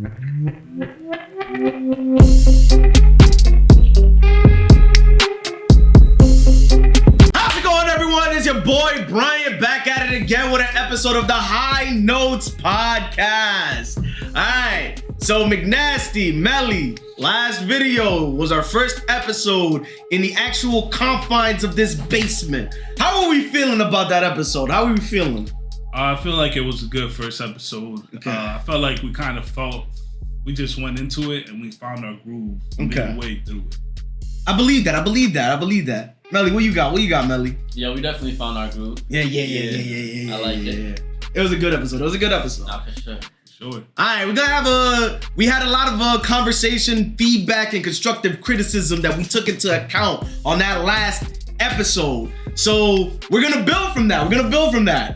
How's it going, everyone? It's your boy Brian back at it again with an episode of the High Notes Podcast. Alright, so McNasty, Melly, last video was our first episode in the actual confines of this basement. How are we feeling about that episode? How are we feeling? I feel like it was a good first episode. Okay. I felt like we just went into it and we found our groove midway through it. I believe that. Melly, what you got, Melly? Yeah, we definitely found our groove. Yeah. I liked it. It was a good episode. Nah, for sure. Sure. All right, we had a lot of conversation, feedback, and constructive criticism that we took into account on that last episode. So we're gonna build from that.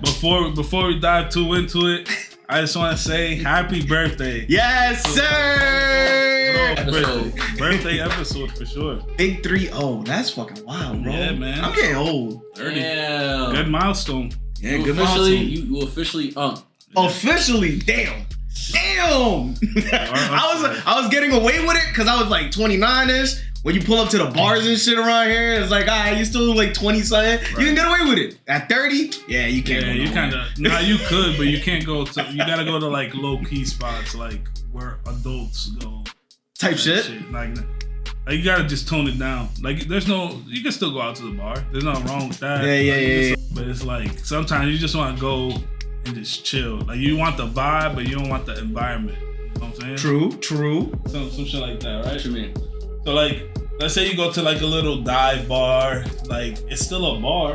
Before we dive too into it, I just want to say happy birthday. Yes, sir. Birthday episode for sure. Big 3-0. That's fucking wild, bro. Yeah, man. I'm getting old. 30. Damn. Good milestone. Yeah, You good milestone. You officially Officially, damn. I was getting away with it because I was like 29ish. When you pull up to the bars and shit around here, it's like, you still like 20-something. Right. You can get away with it. At 30, yeah, you can't. Yeah, you kind of. Nah, you could, but you can't go to. You gotta go to like low key spots, like where adults go. Type shit. Like you gotta just tone it down. Like you can still go out to the bar. There's nothing wrong with that. Yeah. But it's like sometimes you just want to go and just chill. Like you want the vibe, but you don't want the environment. You know what I'm saying? True. Some shit like that, right? What you mean? So like, let's say you go to like a little dive bar. Like it's still a bar,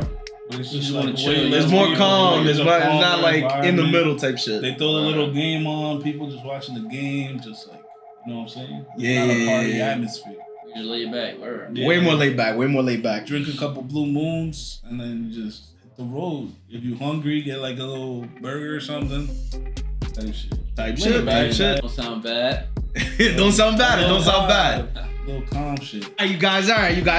but it's just like chill. It's more calm. It's not like in the environment. middle type shit. They throw a little game on. People just watching the game, just like, you know what I'm saying? Yeah, It's not a party yeah. atmosphere. You just lay back. Word. Yeah. Way more laid back. Drink a couple Blue Moons and then you just hit the road. If you hungry, get like a little burger or something. Type shit. Don't sound bad. It don't sound bad. Little calm shit. All right, you guys.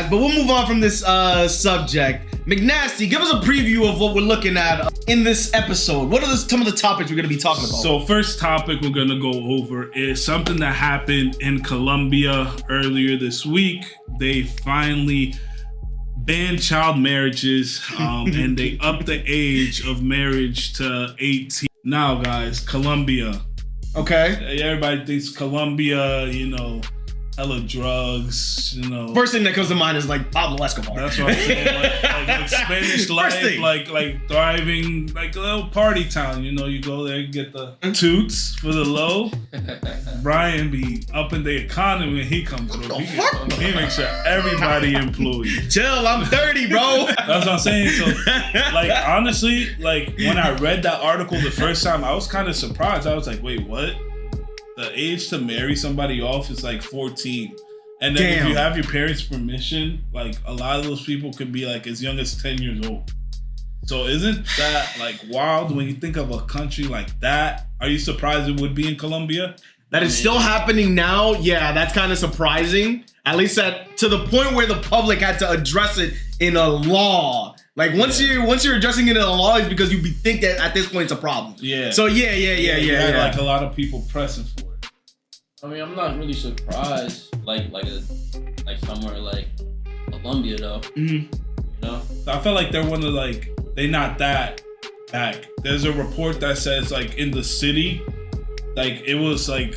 But we'll move on from this subject. McNasty, give us a preview of what we're looking at in this episode. What are some of the topics we're going to be talking about? So first topic we're going to go over is something that happened in Colombia earlier this week. They finally banned child marriages and they upped the age of marriage to 18. Now, guys, Colombia. Okay. Everybody thinks Colombia, hella drugs, First thing that comes to mind is like Pablo Escobar. That's what I'm saying. Like Spanish life, like thriving, like a little party town. You go there, you get the toots for the low. Brian be upping the economy when he comes through. He makes sure everybody employed. Chill, I'm 30, bro. That's what I'm saying. So, like, honestly, like when I read that article the first time, I was kind of surprised. I was like, wait, what? The age to marry somebody off is like 14. And then if you have your parents' permission, like a lot of those people could be like as young as 10 years old. So isn't that like wild when you think of a country like that? Are you surprised it would be in Colombia? That is still happening now. Yeah, that's kind of surprising. At least to the point where the public had to address it in a law. Like once you're addressing it in a law, it's because you think that at this point it's a problem. Yeah. So yeah. Like a lot of people pressing for it. I mean, I'm not really surprised. Like somewhere like Colombia though. Mm-hmm. I feel like they're one of they not that back. There's a report that says like in the city, like it was like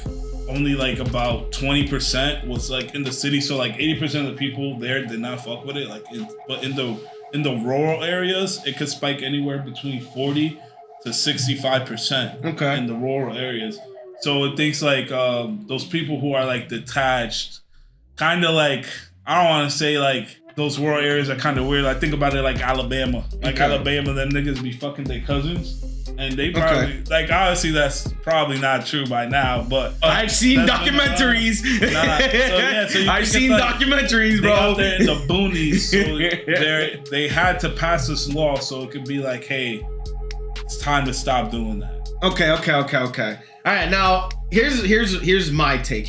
only like about 20% was like in the city. So like 80% of the people there did not fuck with it. But in the rural areas, it could spike anywhere between 40 to 65%. Okay. In the rural areas. So it thinks like those people who are like detached, kind of like, I don't want to say like those rural areas are kind of weird. I think about it like Alabama. Alabama, them niggas be fucking their cousins. And they probably, like, obviously that's probably not true by now, but... I've seen documentaries. I've seen documentaries, bro. They out there in the boonies, so they had to pass this law so it could be like, hey, it's time to stop doing that. Okay. All right, now, here's my take.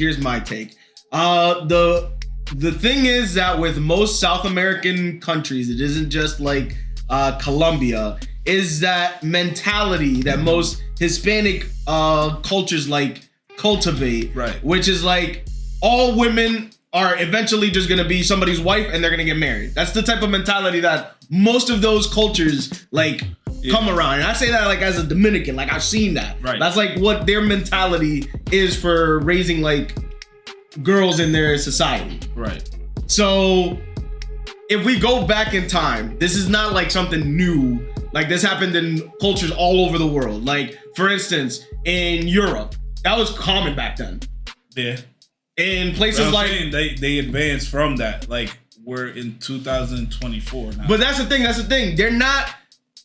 The thing is that with most South American countries, it isn't just like Colombia, is that mentality that most Hispanic cultures like cultivate, Right. which is like all women are eventually just gonna be somebody's wife and they're gonna get married. That's the type of mentality that most of those cultures like come around. And I say that like as a Dominican, like I've seen that. Right. That's like what their mentality is for raising like girls in their society. Right. So if we go back in time, this is not like something new. Like this happened in cultures all over the world. Like for instance, in Europe, that was common back then. Yeah. In places like they advanced from that. Like we're in 2024 now. But that's the thing. They're not.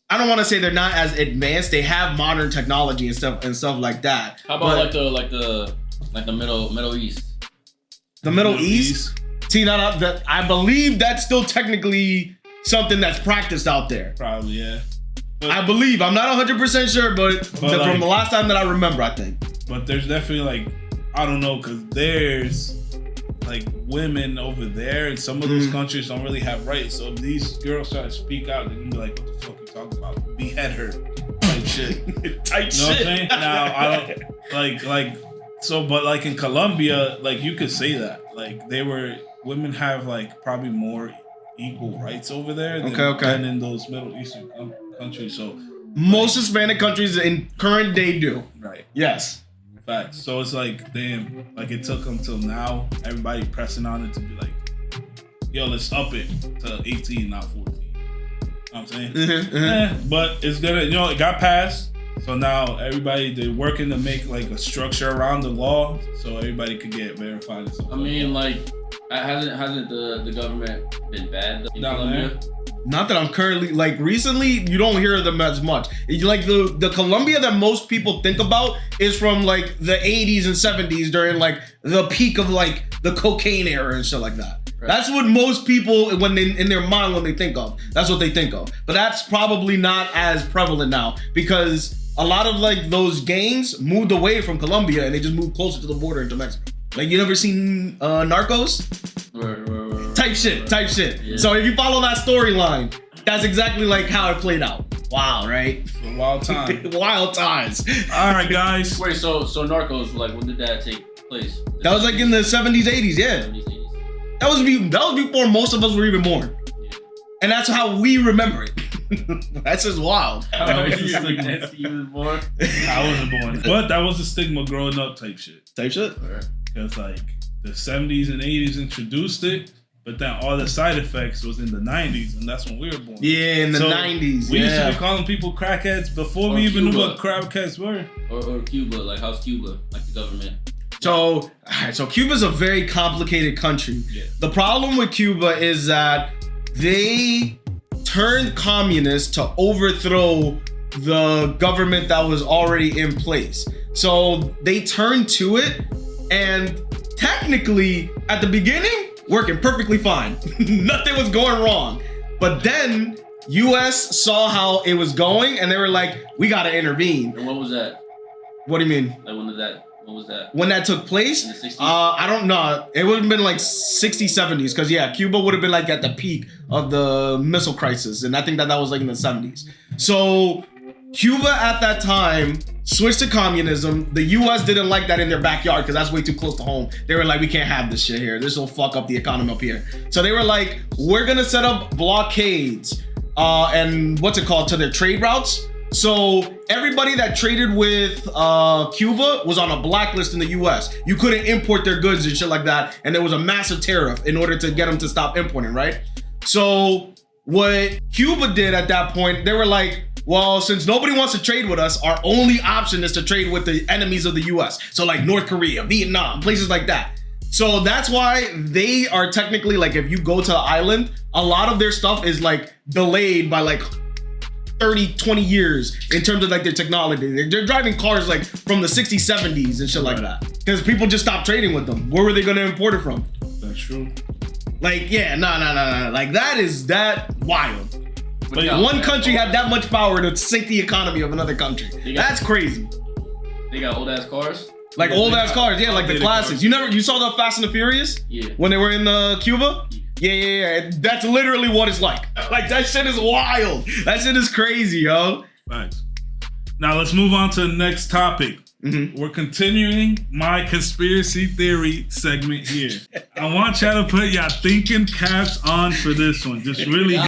I don't want to say they're not as advanced. They have modern technology and stuff like that. How about the Middle East? The Middle East. See, that I believe that's still technically something that's practiced out there. Probably, yeah. But, I believe. I'm not 100% sure, but from the last time that I remember, I think. But there's definitely like, I don't know, because there's like women over there in some of those countries don't really have rights. So if these girls try to speak out, they're gonna be like, what the fuck you talking about? Behead her. Type shit. You know what I'm saying? Now, I don't, but like in Colombia, like you could say that. Like women have like probably more equal rights over there than in those Middle Eastern countries. So most Hispanic countries in current day do. Right. Yes. Facts. So it's like, damn, like it took them till now, everybody pressing on it to be like, yo, let's up it to 18, not 14. You know what I'm saying? But it's gonna, it got passed. So now they're working to make like a structure around the law so everybody could get verified. I mean, like, hasn't the government been bad in Colombia? Not that I'm currently, like, recently, you don't hear them as much. Like, the Colombia that most people think about is from, like, the 80s and 70s during, like, the peak of, like, the cocaine era and shit like that. Right. That's what most people, in their mind, when they think of, that's what they think of. But that's probably not as prevalent now because a lot of, like, those gangs moved away from Colombia and they just moved closer to the border into Mexico. Like, you never seen Narcos? Type shit. Yeah. So if you follow that storyline, that's exactly like how it played out. Wow, right? Wild time. Wild times. All right, guys. Wait, so Narcos, like, when did that take place? That was like in the 70s, 80s, yeah. 70s, 80s. That was before most of us were even born. Yeah. And that's how we remember it. That's just wild. I wasn't born. But that was the stigma growing up type shit. Because like the 70s and 80s introduced it, but then all the side effects was in the 90s, and that's when we were born. Yeah, in the 90s. We used to be calling people crackheads before we even knew what crackheads were. Or Cuba, like how's Cuba, like the government? So Cuba's a very complicated country. Yeah. The problem with Cuba is that they turned communist to overthrow the government that was already in place. So they turned to it, and technically, at the beginning, working perfectly fine. Nothing was going wrong. But then, US saw how it was going, and they were like, we gotta intervene. And what was that? What do you mean? Like, what was that? When that took place? In the 60s? I don't know. It would have been like 60s, 70s. Because, yeah, Cuba would have been like at the peak of the missile crisis. And I think that was like in the 70s. So, Cuba at that time switched to communism. The US didn't like that in their backyard because that's way too close to home. They were like, we can't have this shit here. This will fuck up the economy up here. So they were like, we're gonna set up blockades and to their trade routes. So everybody that traded with Cuba was on a blacklist in the US. You couldn't import their goods and shit like that. And there was a massive tariff in order to get them to stop importing, right? So what Cuba did at that point, they were like, well, since nobody wants to trade with us, our only option is to trade with the enemies of the US. So like North Korea, Vietnam, places like that. So that's why they are technically, like, if you go to the island, a lot of their stuff is like delayed by like 30, 20 years in terms of like their technology. They're driving cars like from the 60s, 70s and shit like that. Because people just stopped trading with them. Where were they gonna import it from? That's true. Like, yeah, no. Like that wild. But one country had that much power to sink the economy of another country. That's crazy. They got old ass cars? Like old ass cars, yeah, like the classics. Cars. You saw the Fast and the Furious? Yeah. When they were in Cuba? Yeah. That's literally what it's like. Like, that shit is wild. That shit is crazy, yo. Thanks. Now let's move on to the next topic. We're continuing my conspiracy theory segment here. I want y'all to put y'all thinking caps on for this one. Just really. All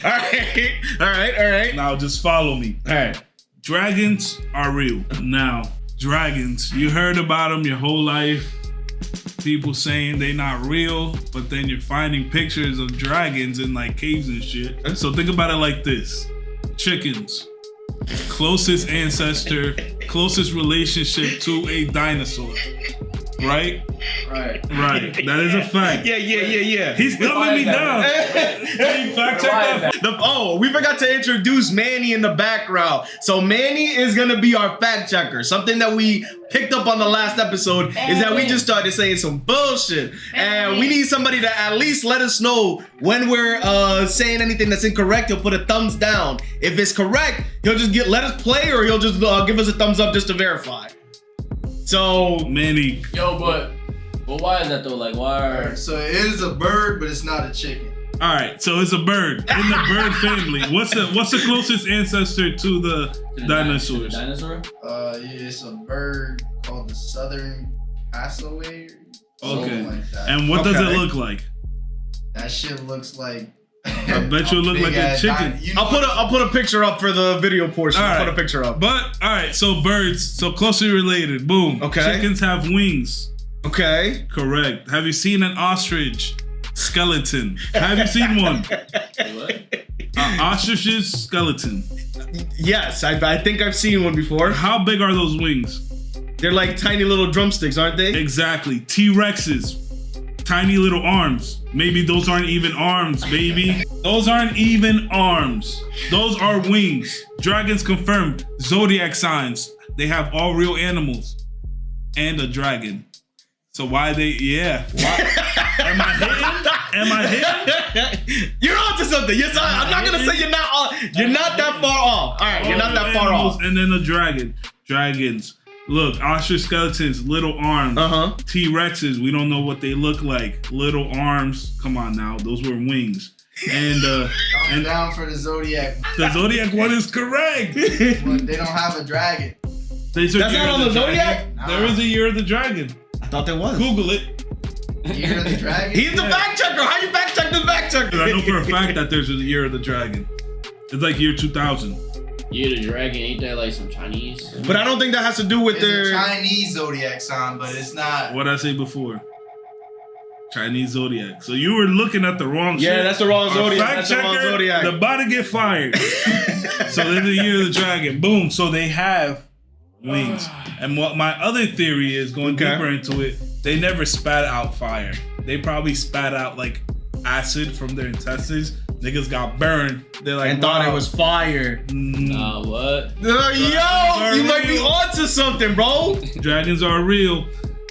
right. Now just follow me. All right. Dragons are real. Now, dragons, you heard about them your whole life. People saying they not real, but then you're finding pictures of dragons in like caves and shit. So think about it like this. Chickens. Closest ancestor, closest relationship to a dinosaur. Right? Right. That is a fact. Yeah. He's dumbing me down. Fact check that. We forgot to introduce Manny in the background. So Manny is gonna be our fact checker. Something that we picked up on the last episode is that we just started saying some bullshit, and we need somebody to at least let us know when we're saying anything that's incorrect. He'll put a thumbs down. If it's correct, he'll just let us play, or he'll just give us a thumbs up just to verify. So Manny. Yo, but why is that though? Like, why? So it is a bird, but it's not a chicken. All right, so it's a bird in the bird family. What's the closest ancestor to the dinosaurs? Dinosaur? It's a bird called the southern cassowary. Okay. Like that. And what does it look like? That shit looks like. I bet you it look like a chicken. I'll put a picture up for the video portion. All right. I'll put a picture up. But all right, so birds, so closely related. Boom. Okay. Chickens have wings. Okay. Correct. Have you seen an ostrich skeleton? Have you seen one? What? Ostrich's skeleton. Yes, I think I've seen one before. How big are those wings? They're like tiny little drumsticks, aren't they? Exactly. T-Rexes. Tiny little arms. Maybe those aren't even arms, baby. Those aren't even arms. Those are wings. Dragons confirmed. Zodiac signs. They have all real animals. And a dragon. So why they, yeah. Why? Am I hitting? You're onto something. Yes, I'm not gonna say you're not that far off. All right, you're not that far off. And then a dragon. Dragons. Look, ostrich skeletons, little arms. T-Rexes, we don't know what they look like. Little arms. Come on now, those were wings. And down for the Zodiac. The Zodiac one is correct. But they don't have a dragon. That's not on the Zodiac? Nah. There is a Year of the Dragon. I thought there was. Google it. Year of the Dragon? He's the fact checker. How you fact check the fact checker? I know for a fact that there's a Year of the Dragon. It's like year 2000. Year of the Dragon, ain't that like some Chinese? But I don't think that has to do with It's their a Chinese Zodiac sign, but it's not. What did I say before? Chinese Zodiac. So you were looking at the wrong shit. Yeah, that's the wrong Our Zodiac. fact That's the wrong checker, Zodiac. the about to get fired. So they're the Year of the Dragon. Boom. So they have wings. And what my other theory is, going deeper into it, they never spat out fire. They probably spat out like acid from their intestines. Niggas got burned. They're like, and thought it was fire. Nah, what? Yo, you might be onto something, bro. Dragons are real.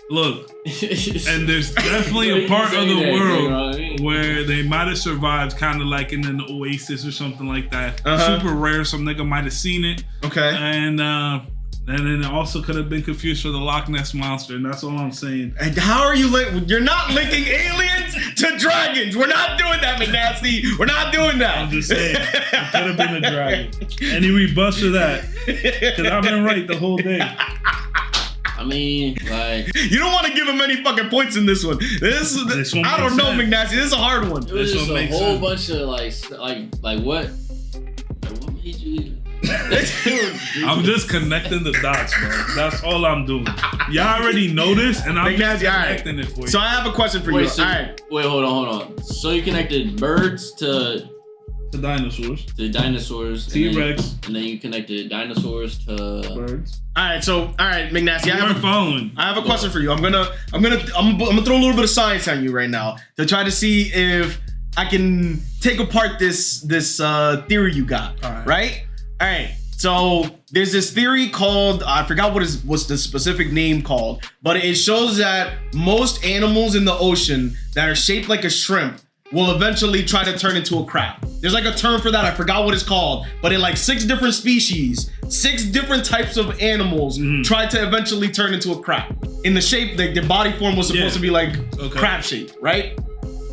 Look, and there's definitely a part of the world where they might have survived, kind of like in an oasis or something like that. Super rare. Some nigga might have seen it. Okay. And then it also could have been confused for the Loch Ness Monster, and that's all I'm saying. And how are you you're not linking aliens to dragons. We're not doing that, McNasty. We're not doing that. I'm just saying, it could have been a dragon. Any rebutts to that? Because I've been right the whole day. I mean, like, you don't want to give him any fucking points in this one. This one I don't know, McNasty. This is a hard one. It was just a whole bunch of like what? What made you? I'm just connecting the dots, bro. That's all I'm doing. Y'all already know this, and I'm just connecting it for you. So I have a question for you. So, all right. Wait, hold on. So you connected birds to dinosaurs. To dinosaurs. T-Rex. And then you connected dinosaurs to birds. All right, McNasty, I have a question for you. I'm gonna throw a little bit of science on you right now to try to see if I can take apart this theory you got. All right. So there's this theory called, I forgot what's the specific name called, but it shows that most animals in the ocean that are shaped like a shrimp will eventually try to turn into a crab. There's like a term for that, I forgot what it's called, but in like 6 different species, 6 different types of animals try to eventually turn into a crab. In the shape, their body form was supposed to be like crab shaped, right?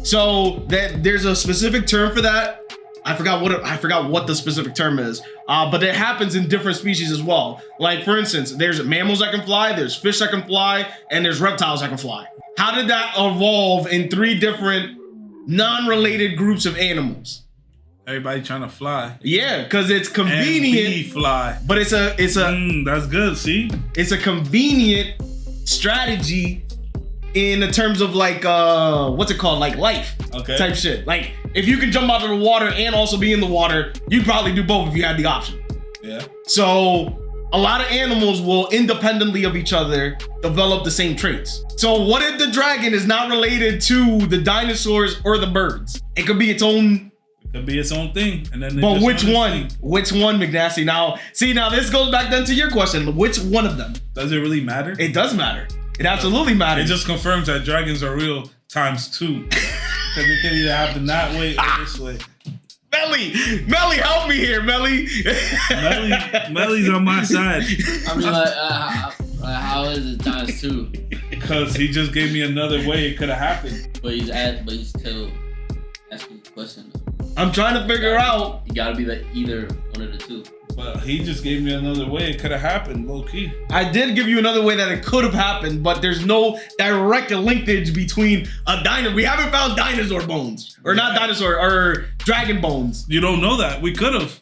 So there's a specific term for that. I forgot what the specific term is. But it happens in different species as well. Like for instance, there's mammals that can fly, there's fish that can fly, and there's reptiles that can fly. How did that evolve in 3 different non-related groups of animals? Everybody trying to fly. Yeah, because it's convenient. And fly. But it's a that's good. See, it's a convenient strategy in the terms of like what's it called, like life type shit. Like if you can jump out of the water and also be in the water, you'd probably do both if you had the option. Yeah. So a lot of animals will independently of each other develop the same traits. So what if the dragon is not related to the dinosaurs or the birds? It could be its own. Could be its own thing, and then. But which one? Which one, McNasty? Now this goes back then to your question. Which one of them? Does it really matter? It does matter. It absolutely matters. It just confirms that dragons are real ×2, because it can either happen that way or this way. Melly, help me here, Melly. Melly's on my side. I mean, how is it ×2? Because he just gave me another way it could have happened. But he's still asking the question. I'm trying to figure out. You gotta be either one of the two. But he just gave me another way it could have happened, low key. I did give you another way that it could have happened, but there's no direct linkage between a dinosaur. We haven't found dinosaur bones, or not dinosaur, or dragon bones. You don't know that. We could have.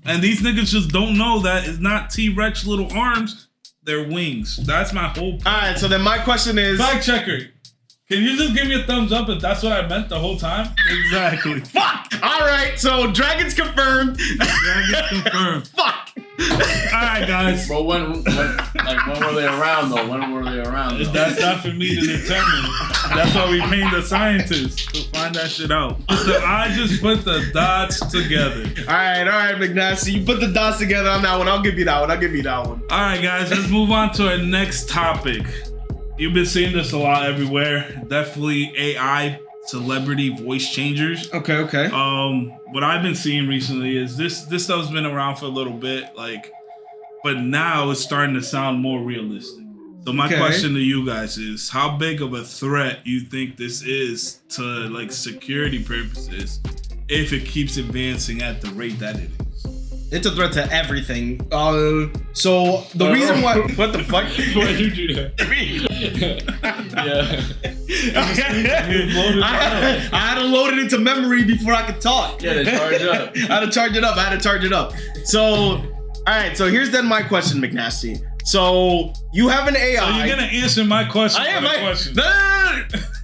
And these niggas just don't know that it's not T-Rex little arms, they're wings. That's my whole point. All right, so then my question is... Fact checker. Can you just give me a thumbs up if that's what I meant the whole time? Exactly. Fuck! All right, so dragons confirmed. Dragons confirmed. Fuck! Alright, guys. Bro, when were they around, though? When were they around, though? That's not for me to determine. That's why we paying the scientists to find that shit out. So I just put the dots together. All right, McNasty. You put the dots together on that one. I'll give you that one. Alright, guys. Let's move on to our next topic. You've been seeing this a lot everywhere. Definitely AI celebrity voice changers. Okay. What I've been seeing recently is this stuff's been around for a little bit, but now it's starting to sound more realistic. So my question to you guys is, how big of a threat you think this is to security purposes if it keeps advancing at the rate that it is? It's a threat to everything. So the reason why... What the fuck? Why did you do that? I had to load it into memory before I could talk. Yeah, to charge up. I had to charge it up. So, all right. So here's then my question, McNasty. So you have an AI. So you're gonna answer my question. I am. Question.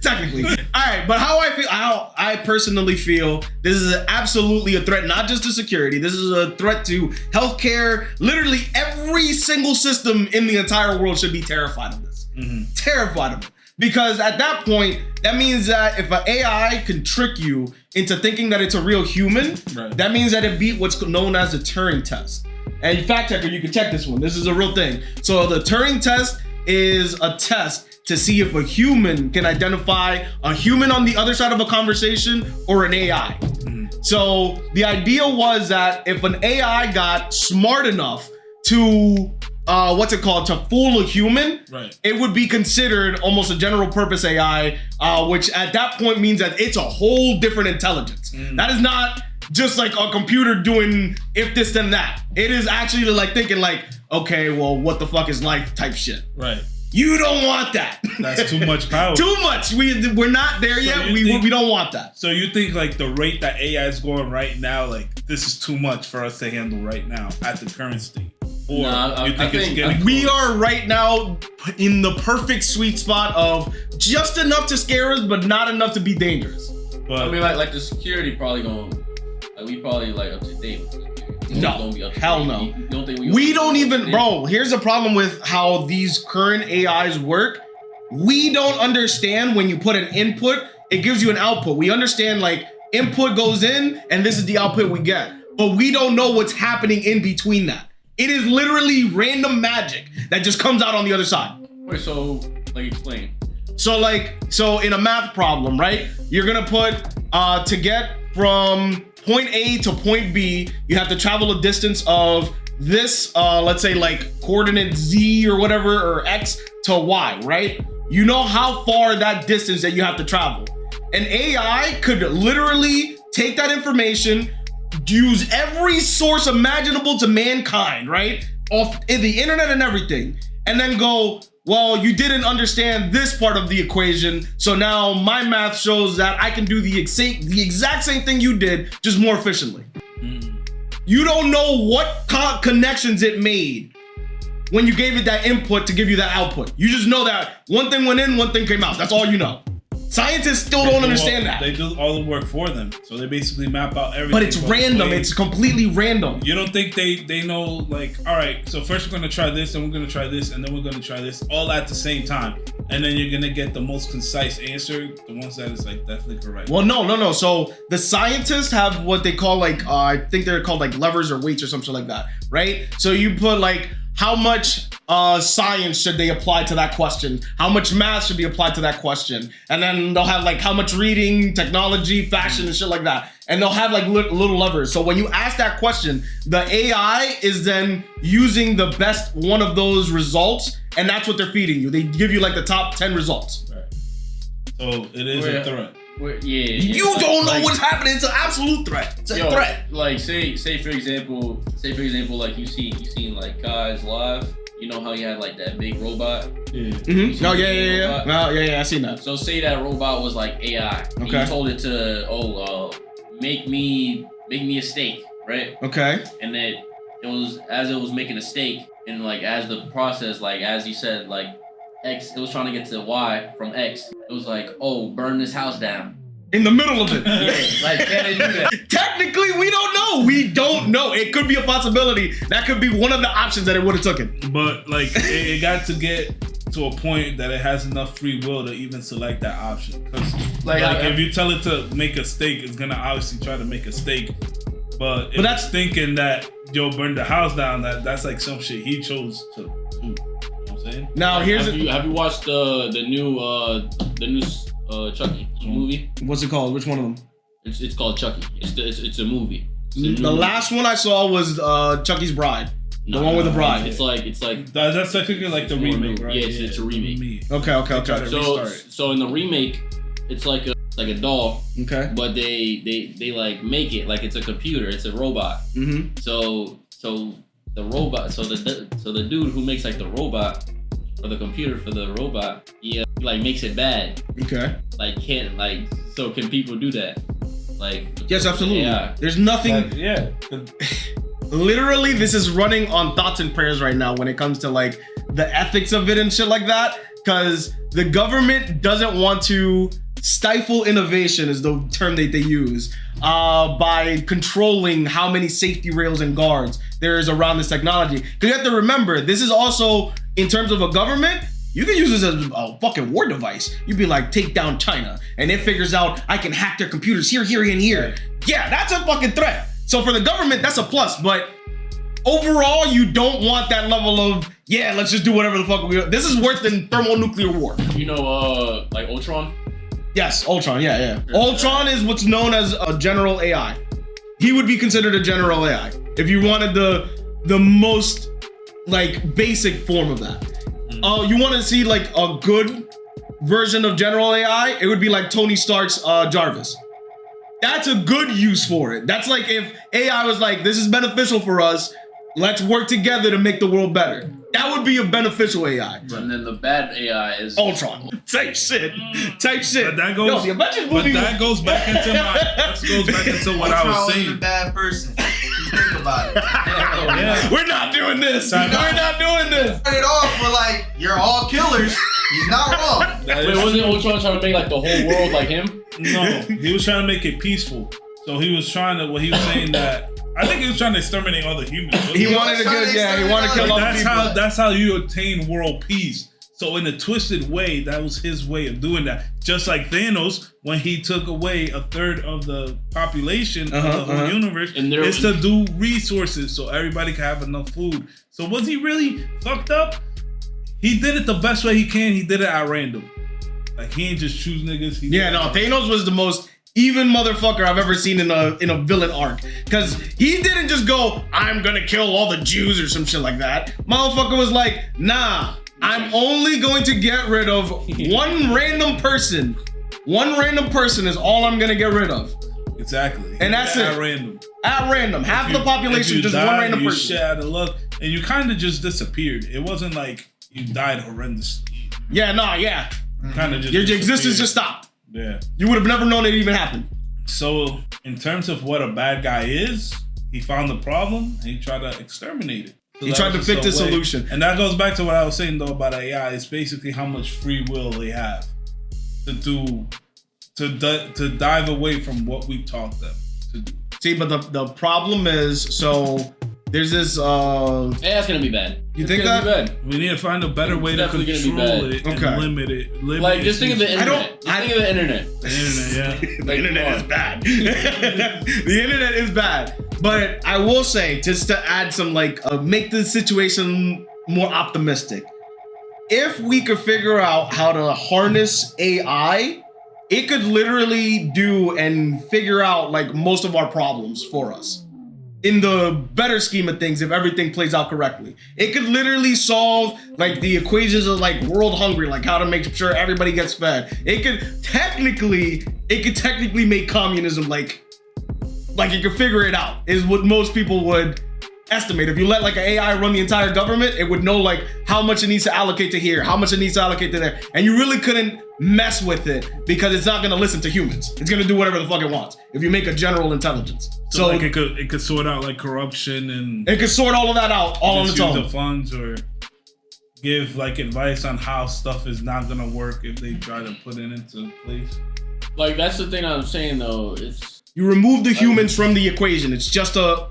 Technically. All right, but how I personally feel, this is absolutely a threat, not just to security. This is a threat to healthcare. Literally every single system in the entire world should be terrified of this. Mm-hmm. Terrified of it. Because at that point, that means that if an AI can trick you into thinking that it's a real human, that means that it beat what's known as the Turing test. And fact checker, you can check this one. This is a real thing. So the Turing test is a test to see if a human can identify a human on the other side of a conversation or an AI. Mm-hmm. So the idea was that if an AI got smart enough to to fool a human, it would be considered almost a general purpose AI, which at that point means that it's a whole different intelligence. That is not just like a computer doing if this then that. It is actually thinking okay, well, what the fuck is life type shit. Right. You don't want that. That's too much power. Too much. We're not there yet. We don't want that. So you think the rate that AI is going right now, this is too much for us to handle right now at the current state? Or you think it's getting we close? are right now in the perfect sweet spot of just enough to scare us, but not enough to be dangerous. But I mean, the security probably going. We probably up to date with security. No, hell no. You don't think we don't even, bro. Here's the problem with how these current AIs work. We don't understand when you put an input, it gives you an output. We understand input goes in and this is the output we get, but we don't know what's happening in between that. It is literally random magic that just comes out on the other side. Wait, so explain. So in a math problem, right? You're gonna put to get from point A to point B, you have to travel a distance of this, let's say coordinate Z or whatever, or X to Y, right? You know how far that distance that you have to travel. An AI could literally take that information, use every source imaginable to mankind, right? Off in the internet and everything, and then go, well, you didn't understand this part of the equation, so now my math shows that I can do the exact same thing you did, just more efficiently. You don't know what connections it made when you gave it that input to give you that output. You just know that one thing went in, one thing came out. That's all you know. Scientists still don't understand that. They do all the work for them. So they basically map out everything. But it's random. It's completely random. You don't think they know, like, all right, so first we're going to try this, and we're going to try this, and then we're going to try this, all at the same time. And then you're going to get the most concise answer, the ones that is, like, definitely correct. Well, no. So the scientists have what they call, like, I think they're called, like, levers or weights or something like that, right? So you put, like, how much science should they apply to that question? How much math should be applied to that question? And then they'll have like how much reading, technology, fashion, and shit like that. And they'll have like little levers. So when you ask that question, the AI is then using the best one of those results, and that's what they're feeding you. They give you like the top 10 results. Right. So it is a threat. You don't know what's happening. It's an absolute threat. It's a threat. Like say for example, like you seen like guys live. You know how you had like that big robot? Yeah. Mm-hmm. Oh yeah. I seen that. So say that robot was like AI. Okay. And you told it to make me a steak, right? Okay. And then it was making a steak, and like as the process, like as you said, like X, it was trying to get to Y from X. It was like, oh, burn this house down. In the middle of it. Yeah, like, can it do that? Technically, we don't know. We don't know. It could be a possibility. That could be one of the options that it would have taken. But, like, it got to get to a point that it has enough free will to even select that option. Because, like if you tell it to make a steak, it's going to obviously try to make a steak. But that's thinking that, burn the house down, that's like some shit he chose to do. Now have you watched the new Chucky movie? What's it called? Which one of them? It's called Chucky. It's a movie. The last one I saw was Chucky's Bride. The one with the bride. It's like that's technically like the remake, right? Yeah, it's a remake. Okay. So in the remake, it's like a doll. Okay. But they like make it like it's a computer. It's a robot. Mm-hmm. So the robot. So the dude who makes like the robot. For the computer, for the robot, he like makes it bad. Okay. Like so can people do that? Like yes, absolutely. Yeah. There's nothing. Yeah. Literally, this is running on thoughts and prayers right now when it comes to like the ethics of it and shit like that. Because the government doesn't want to stifle innovation, is the term that they use, by controlling how many safety rails and guards there is around this technology. Because you have to remember, this is also, in terms of a government, you can use this as a fucking war device. You'd be like, take down China, and it figures out I can hack their computers here, and here. Yeah, that's a fucking threat. So for the government, that's a plus. But overall, you don't want that level of, let's just do whatever the fuck we want. This is worse than thermonuclear war. You know, like Ultron? Yes, Ultron, yeah. Ultron is what's known as a general AI. He would be considered a general AI. If you wanted the most, like, basic form of that. You want to see, like, a good version of general AI, it would be like Tony Stark's Jarvis. That's a good use for it. That's like if AI was like, this is beneficial for us, let's work together to make the world better. That would be a beneficial AI. And then the bad AI is Ultron. Type shit. But that goes back into what I was saying. Ultron was a bad person. Think about it. Yeah. We're not doing this. We're not doing this. Start it off with like, you're all killers. He's not wrong. Wait, wasn't Ultron trying to make like the whole world like him? No, he was trying to make it peaceful. So he was trying to, he was saying that, I think he was trying to exterminate all the humans. He wanted to kill all the people. That's how you attain world peace. So in a twisted way, that was his way of doing that. Just like Thanos, when he took away a third of the population of the whole universe, is to do resources so everybody can have enough food. So was he really fucked up? He did it the best way he can. He did it at random. Like, he ain't just choose niggas. Thanos was the most even motherfucker I've ever seen in a villain arc. Because he didn't just go, I'm gonna kill all the Jews or some shit like that. Motherfucker was like, nah, I'm only going to get rid of one random person. One random person is all I'm gonna get rid of. Exactly. And that's at it. Random. At random. Half the population, just one random person. You shit out of luck, and you kind of just disappeared. It wasn't like you died horrendously. Yeah, yeah. Kind of just your existence just stopped. Yeah. You would have never known it even happened. So, in terms of what a bad guy is, he found the problem and he tried to exterminate it. So he tried to pick the solution. And that goes back to what I was saying though about AI. It's basically how much free will they have to dive away from what we taught them to do. See, but the problem is, so there's this. Yeah, that's gonna be bad. You think that? We need to find a better way to control it and limit it. Like, just think of the internet. Think of the internet. The internet, yeah. The internet is bad. The internet is bad. But I will say, just to add some, make the situation more optimistic. If we could figure out how to harness AI, it could literally do and figure out most of our problems for us. In the better scheme of things, if everything plays out correctly, it could literally solve the equations of world hungry, how to make sure everybody gets fed. It could technically make communism it could figure it out, is what most people would estimate. If you let an AI run the entire government, it would know how much it needs to allocate to here, how much it needs to allocate to there, and you really couldn't mess with it because it's not going to listen to humans. It's going to do whatever the fuck it wants if you make a general intelligence. So it could sort out corruption, and it could sort all of that out all on its own. The funds, or give advice on how stuff is not going to work if they try to put it into place. That's the thing I'm saying though. It's you remove the humans from the equation. It's just a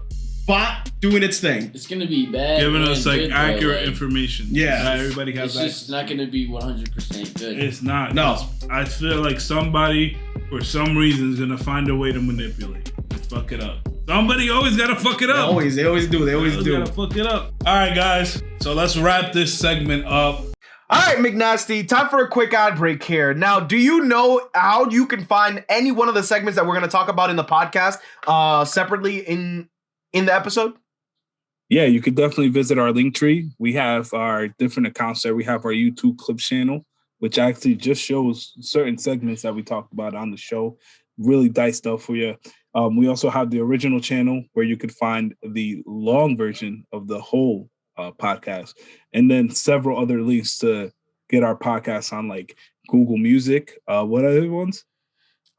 bot doing its thing. It's gonna be bad. Giving us accurate information. Yeah. Not everybody has access. It's just not gonna be 100% good. It's not. No. I feel like somebody, for some reason, is gonna find a way to manipulate. Let's fuck it up. Somebody always gotta fuck it up. They always do. They always do. Gotta fuck it up. All right, guys. So let's wrap this segment up. All right, McNasty, time for a quick ad break here. Now, do you know how you can find any one of the segments that we're going to talk about in the podcast separately in the episode? Yeah, you could definitely visit our Linktree. We have our different accounts there. We have our YouTube clip channel, which actually just shows certain segments that we talked about on the show. Really diced up for you. We also have the original channel where you could find the long version of the whole podcast, and then several other links to get our podcast on Google Music. What other ones?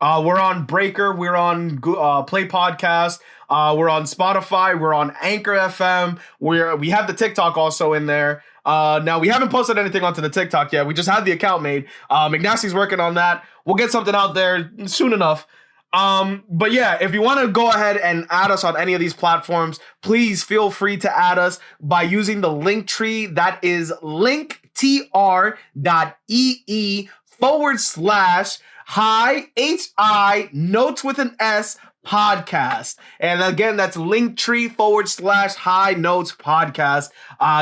We're on Breaker. We're on Play Podcast. We're on Spotify. We're on Anchor FM. We have the TikTok also in there. Now, we haven't posted anything onto the TikTok yet. We just had the account made. McNasty's working on that. We'll get something out there soon enough. But yeah, if you want to go ahead and add us on any of these platforms, please feel free to add us by using the link tree. That is linktr.ee/hi notes with an S podcast. And again, that's linktree/hi notes podcast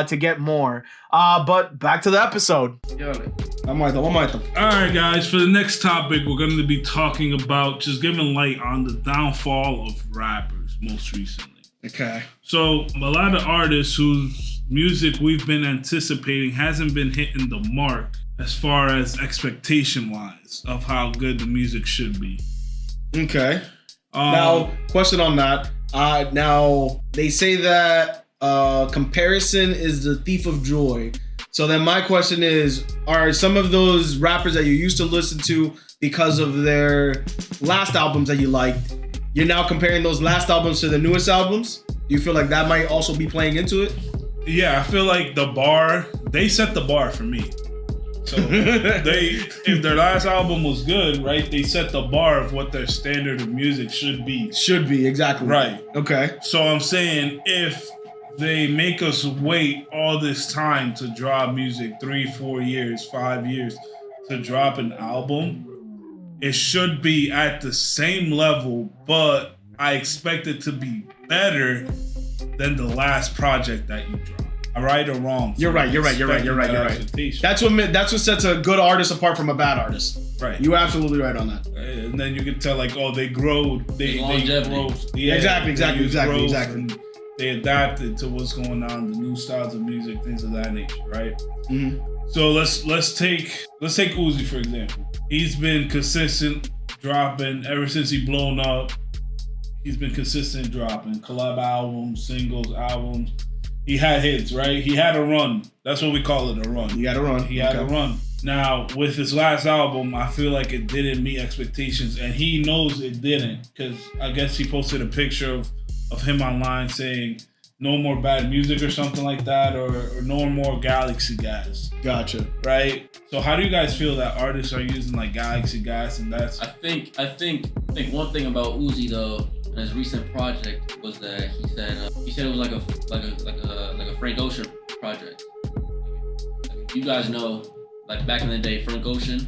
to get more. But back to the episode. All right, guys, for the next topic, we're going to be talking about just giving light on the downfall of rappers most recently. Okay. So a lot of artists whose music we've been anticipating hasn't been hitting the mark as far as expectation-wise of how good the music should be. Okay. Now, question on that. Now, they say that comparison is the thief of joy. So then my question is, are some of those rappers that you used to listen to because of their last albums that you liked, you're now comparing those last albums to the newest albums? Do you feel like that might also be playing into it? Yeah, I feel like they set the bar for me. So if their last album was good, right, they set the bar of what their standard of music should be. Should be, exactly. Right. Okay. So I'm saying if they make us wait all this time to drop music, 3, 4 years, 5 years to drop an album, it should be at the same level, but I expect it to be better than the last project that you dropped. All right or wrong? You're right. That's what sets a good artist apart from a bad artist. Right. You're absolutely right on that. And then you can tell they grow. They grow. Yeah, exactly. They adapted to what's going on, the new styles of music, things of that nature, right? Mm-hmm. So let's take Uzi for example. He's been consistent dropping ever since he blown up. he's been consistent dropping collab albums, singles, albums. He had hits, right? He had a run. That's what we call it, a run. He had a run. He had a run. Now, with his last album, I feel like it didn't meet expectations, and he knows it didn't, because I guess he posted a picture of him online saying no more bad music or something like that, or no more Galaxy gas. Gotcha. Right? So how do you guys feel that artists are using like Galaxy gas and that's... I think one thing about Uzi though, in his recent project, was that he said it was like a Frank Ocean project. Like, you guys know, like back in the day, Frank Ocean,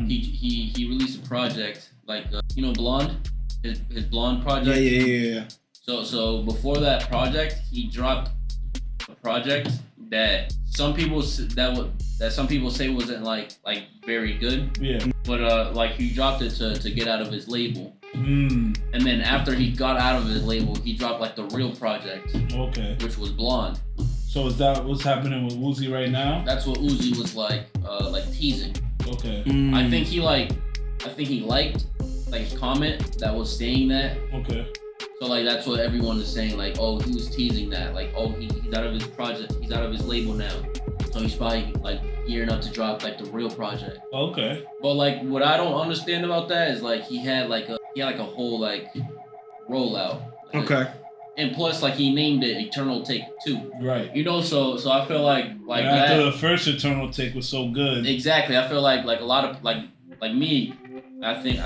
he released a project like Blonde, his Blonde project. Yeah. So before that project, he dropped a project that some people say wasn't like very good. Yeah. But like he dropped it to get out of his label. And then after he got out of his label, he dropped like the real project. Okay. Which was Blonde. So is that what's happening with Uzi right now? That's what Uzi was like teasing. Okay. I think he liked like a comment that was saying that. Okay. So like that's what everyone is saying, like, oh, he was teasing that, like, oh, he's out of his project, he's out of his label now, so he's probably like gearing up to drop like the real project. Okay. But like what I don't understand about that is like he had like a whole like rollout. Okay. And plus like he named it Eternal Take 2. Right. So I feel like and after the first Eternal Take was so good. Exactly. I feel like a lot of like me, I think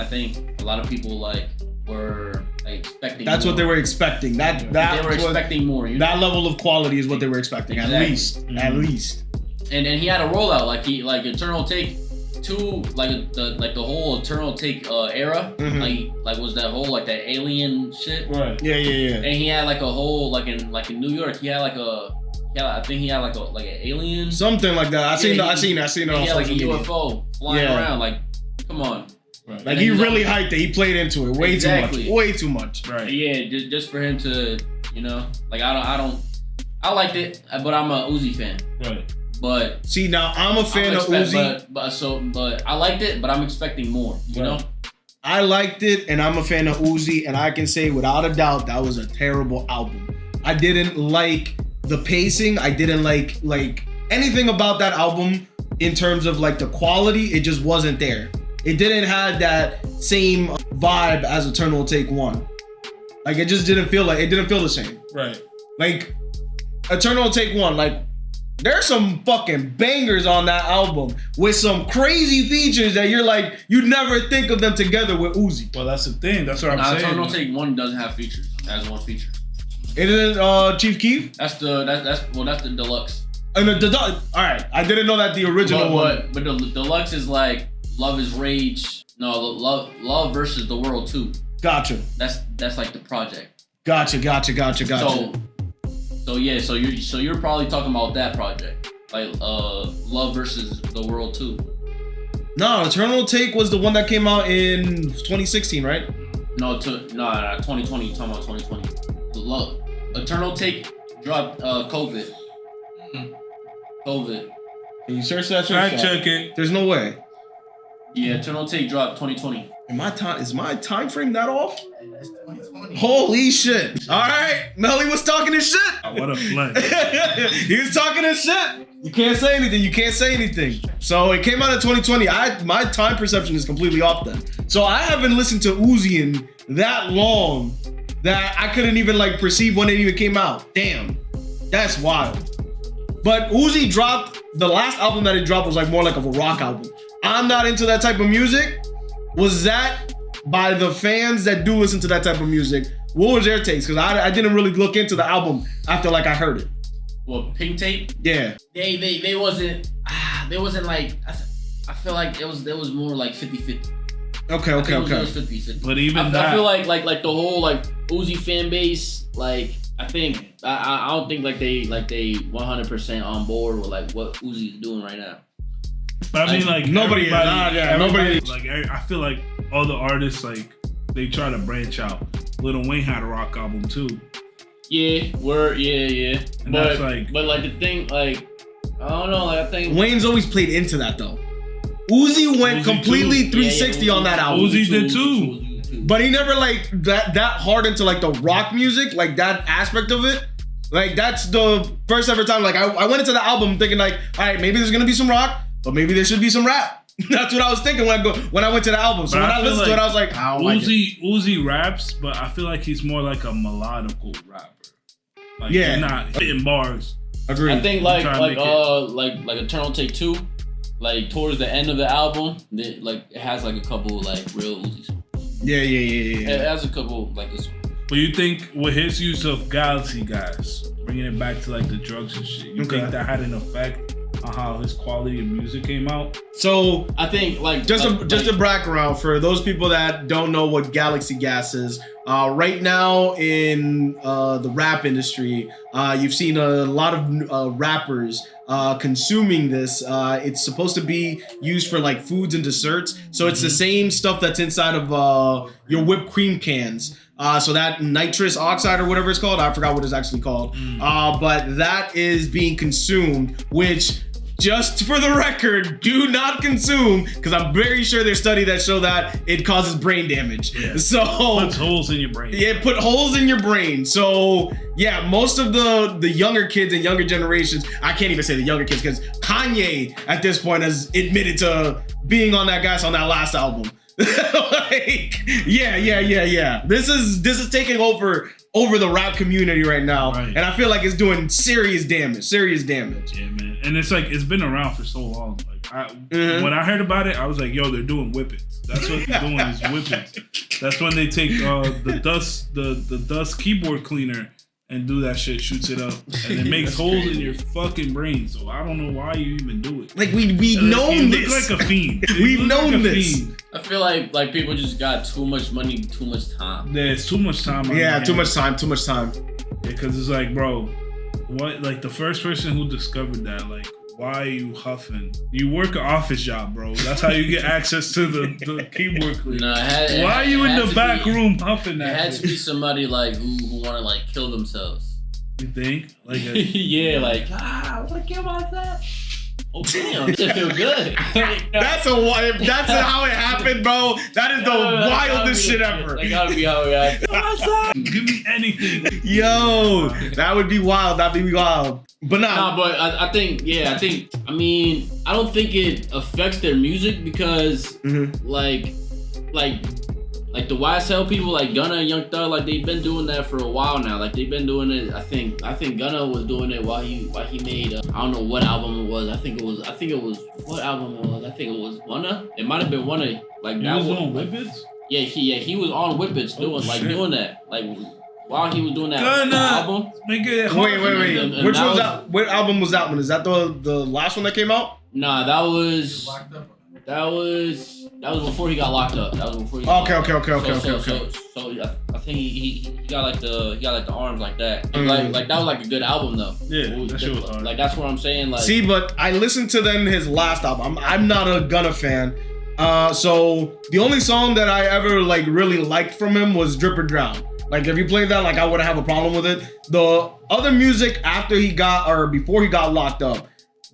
a lot of people like were expecting. That's more. What they were expecting. They were expecting more. That level of quality is what they were expecting. Exactly. At least. And he had a rollout like Eternal Take 2, like the whole Eternal Take era. Like was that whole like that alien shit. Right. Yeah. And he had like a whole like in New York. He had like I think he had like an alien. Something like that. I seen it on He had like a media. UFO flying around. Like, come on. Right. Like he really hyped it. He played into it way too much. Right. Yeah, just for him to, like I liked it, but I'm a Uzi fan. Right. But see, now I'm a fan of Uzi. But I liked it, but I'm expecting more. You know. I liked it, and I'm a fan of Uzi, and I can say without a doubt that was a terrible album. I didn't like the pacing. I didn't like anything about that album in terms of like the quality. It just wasn't there. It didn't have that same vibe as Eternal Take 1. Like it just didn't feel the same. Right. Like Eternal Take 1, like there's some fucking bangers on that album with some crazy features that you're like, you'd never think of them together with Uzi. Well, that's the thing. That's what I'm saying. Eternal Take 1 doesn't have features. It has one feature. Isn't Chief Keef? That's the deluxe. And all right, I didn't know that the original one. But the deluxe is like Love is Rage. No, Love versus the World 2. Gotcha. That's like the project. Gotcha. So you're probably talking about that project, like Love versus the World 2. No, Eternal Take was the one that came out in 2016, right? No, 2020. You're talking about 2020. Eternal Take dropped COVID. COVID. Can you search that? Fact check it. There's no way. Yeah, Eternal Take dropped 2020. Is my time frame that off? That's 2020. Holy shit. All right. Melly was talking his shit. What a flex. He was talking his shit. You can't say anything. So it came out in 2020. My time perception is completely off then. So I haven't listened to Uzi in that long that I couldn't even like perceive when it even came out. Damn. That's wild. But Uzi dropped, the last album that he dropped was like more like of a rock album. I'm not into that type of music. Was that by the fans that do listen to that type of music? What was their takes? Because I didn't really look into the album after like I heard it. Well, Pink Tape? Yeah. They wasn't like, I feel like it was more like 50-50. Okay. It was 50-50. But even I feel like the whole like Uzi fan base, like I don't think like they 100% on board with like what Uzi's doing right now. But I mean, like nobody. Nobody. Like I feel like all the artists like they try to branch out. Lil Wayne had a rock album too. Yeah. And But that's like, but like the thing, like I don't know. Like I think Wayne's always played into that though. Uzi went completely 360 on that album. Uzi did too. but he never like that hard into like the rock music, like that aspect of it. Like that's the first ever time. Like I went into the album thinking like, all right, maybe there's gonna be some rock, but maybe there should be some rap. That's what I was thinking when I went to the album. So when I listened to it, I was like, I don't like it. Uzi raps, but I feel like he's more like a melodical rapper. Like he's not hitting bars. Agreed. I think like Eternal Take 2, like towards the end of the album, it has like a couple like real Uzis. Yeah. It has a couple like this. But you think with his use of Galaxy Gas, bringing it back to like the drugs and shit, you think that had an effect on how his quality of music came out? So I think like just a background for those people that don't know what Galaxy Gas is. Right now in the rap industry, you've seen a lot of rappers consuming this. It's supposed to be used for like foods and desserts. So it's the same stuff that's inside of your whipped cream cans. So that nitrous oxide or whatever it's called, I forgot what it's actually called. But that is being consumed, which just for the record, do not consume, because I'm very sure there's studies that show that it causes brain damage. Yeah. So puts holes in your brain. Yeah, put holes in your brain. So yeah, most of the younger kids and younger generations, I can't even say the younger kids, because Kanye at this point has admitted to being on that gas on that last album. Like, yeah. This is taking over the rap community right now, right. And I feel like it's doing serious damage. Yeah, man. And it's like it's been around for so long. Like when I heard about it, I was like, "Yo, they're doing whippets." That's what they're doing is whippets. That's when they take the dust keyboard cleaner and do that shit, shoots it up, and it makes holes in your fucking brain. So I don't know why you even do it. Like we've known this. You look like a fiend. We've known this. Fiend. I feel like people just got too much money, too much time. Yeah, it's too much time. Yeah, too much time. Yeah, because it's like, bro, what? Like the first person who discovered that, like, why are you huffing? You work an office job, bro. That's how you get access to the keyboard cleaner. No, why are you in the back room huffing that? It had to be somebody like who want to like kill themselves. You think? Like yeah, like I want to kill myself. Oh damn, it feel good. That's how it happened, bro. That is the wildest shit ever. That gotta be how it happened. Give me anything. Yo, that would be wild. That'd be wild. But nah. But I think, I mean, I don't think it affects their music because, like the YSL people, like Gunna and Young Thug, like they've been doing that for a while now. Like they've been doing it. I think Gunna was doing it while he made I don't know what album it was. I think it was what album it was. I think it was Gunna. It might have been one of like that. He was on Whippets. Yeah, he was on Whippets doing that like. While he was doing that album. Wait. Which was that? What album was that one? Is that the last one that came out? Nah, that was before he got locked up. That was before he got Okay. So I think he got like the arms like that. Like that was like a good album though. Yeah, that shit was hard. Like that's what I'm saying. Like, see, but I listened to then his last album. I'm not a Gunna fan. So the only song that I ever like really liked from him was Drip or Drown. Like if you played that, like I wouldn't have a problem with it. The other music before he got locked up,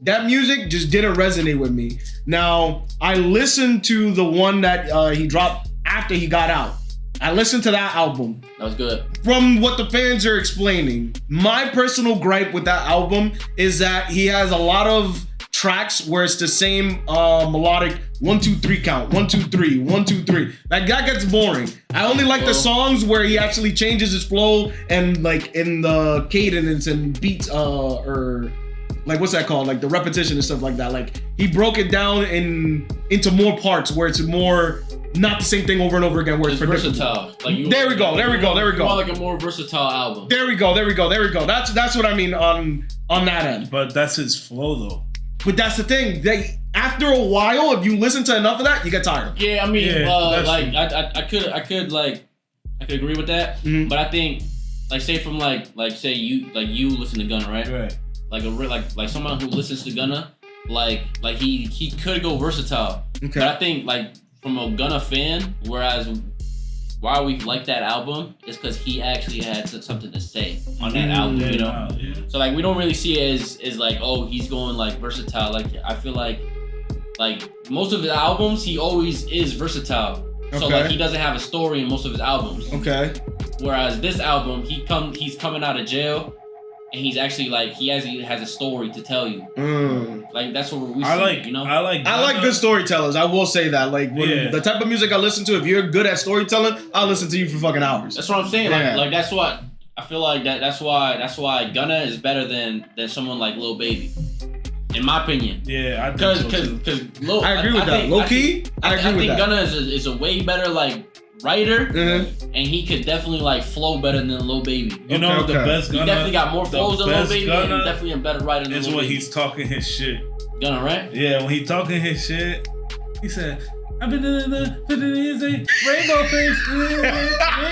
that music just didn't resonate with me. Now I listened to the one that he dropped after he got out. I listened to that album. That was good. From what the fans are explaining, my personal gripe with that album is that he has a lot of tracks where it's the same melodic 1 2 3 count, 1 2 3 1 2 3. Like that gets boring. I only like the songs where he actually changes his flow and like in the cadence and beats or like what's that called, like the repetition and stuff like that. Like he broke it down into more parts where it's more not the same thing over and over again, where it's versatile. Like there we go. You want like a more versatile album. There we go. That's what I mean on that end. But that's his flow though. But that's the thing. After a while, if you listen to enough of that, you get tired. Yeah, I mean, like I could agree with that. Mm-hmm. But I think, like, say from like say you listen to Gunna, right? Right. Like someone who listens to Gunna, like he could go versatile. Okay. But I think like from a Gunna fan, whereas why we like that album is because he actually had something to say on that album, you know? Yeah. So like we don't really see it as like, oh, he's going like versatile. Like I feel like most of his albums he always is versatile. So like he doesn't have a story in most of his albums. Okay. Whereas this album, he's coming out of jail, and he's actually like he has a story to tell you. Like that's what we see. You know, I like good storytellers. I will say that. Like the type of music I listen to, if you're good at storytelling, I'll listen to you for fucking hours. That's what I'm saying. Like that's what I feel like. That's why Gunna is better than someone like Lil Baby. In my opinion. Yeah, because I agree with that. Low key, I agree with that. Gunna is a way better like writer, and he could definitely like flow better than Lil Baby. You know the best Gunna. He definitely got more flows than Lil Baby, and definitely a better writer than Lil Baby. Is when he's talking his shit. Gunna, right? Yeah, when he talking his shit, he said, "I've been in the rainbow face,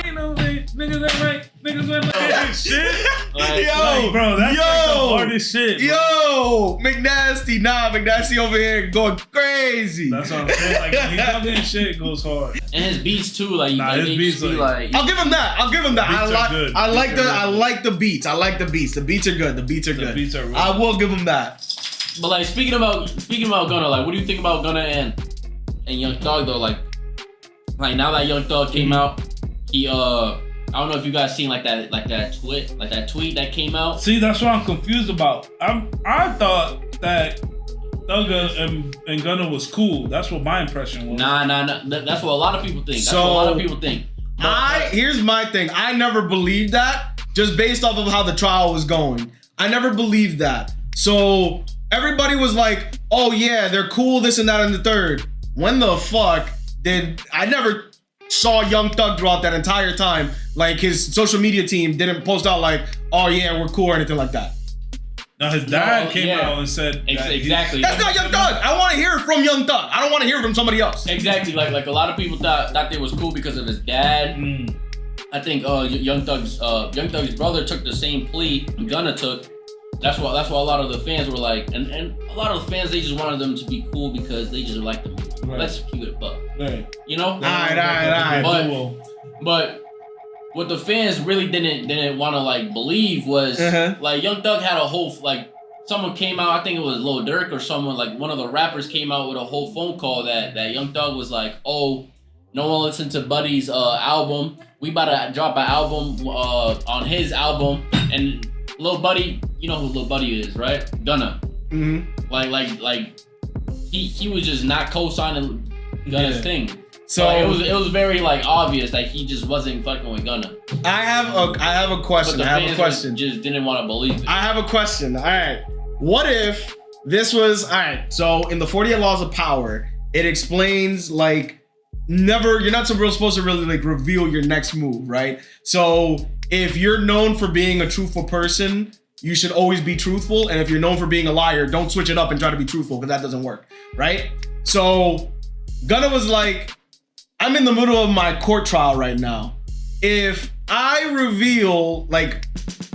ain't no face, niggas ain't right, niggas ain't right." Shit. Yo, bro, that's like the hardest shit. Bro. Yo, McNasty over here going crazy. That's what I'm saying. Like when he's talking his shit, it goes hard. And his beats too, like his beats like. I'll give him that. I like the beats. The beats are good. Really I will give him that. But like speaking about Gunna, like what do you think about Gunna and Young Thug though? Like now that Young Thug came out, he I don't know if you guys seen like that tweet that came out. See, that's what I'm confused about. I thought that Thugger and Gunna was cool. That's what my impression was. Nah. That's what a lot of people think. Here's my thing. I never believed that just based off of how the trial was going. I never believed that. So everybody was like, "Oh yeah, they're cool, this and that and the third." When the fuck did I never saw Young Thug throughout that entire time? Like his social media team didn't post out like, "Oh yeah, we're cool" or anything like that. Now his dad came out and said exactly. That's not Young Thug. I want to hear it from Young Thug. I don't want to hear it from somebody else. Exactly. Like a lot of people thought they was cool because of his dad. I think Young Thug's brother took the same plea Gunna took. That's why a lot of the fans were like, and a lot of the fans, they just wanted them to be cool because they just like the movie. Right. Let's keep it a buck. Right. You know? All right. But what the fans really didn't want to like believe was like Young Thug had a whole like someone came out, I think it was Lil Durk or someone, like one of the rappers came out with a whole phone call that Young Thug was like, "Oh, no one listened to Buddy's album. We about to drop an album on his album." And Lil Buddy, you know who Lil Buddy is, right? Gunna. Like he was just not co-signing Gunna's thing. So it was very like obvious that he just wasn't fucking with Gunna. I have a question. But the fans just didn't want to believe it. I have a question. All right. What if this was so in the 48 Laws of Power, it explains like you're not supposed to really like reveal your next move, right? So if you're known for being a truthful person, you should always be truthful. And if you're known for being a liar, don't switch it up and try to be truthful because that doesn't work, right? So Gunna was like, I'm in the middle of my court trial right now. If I reveal, like,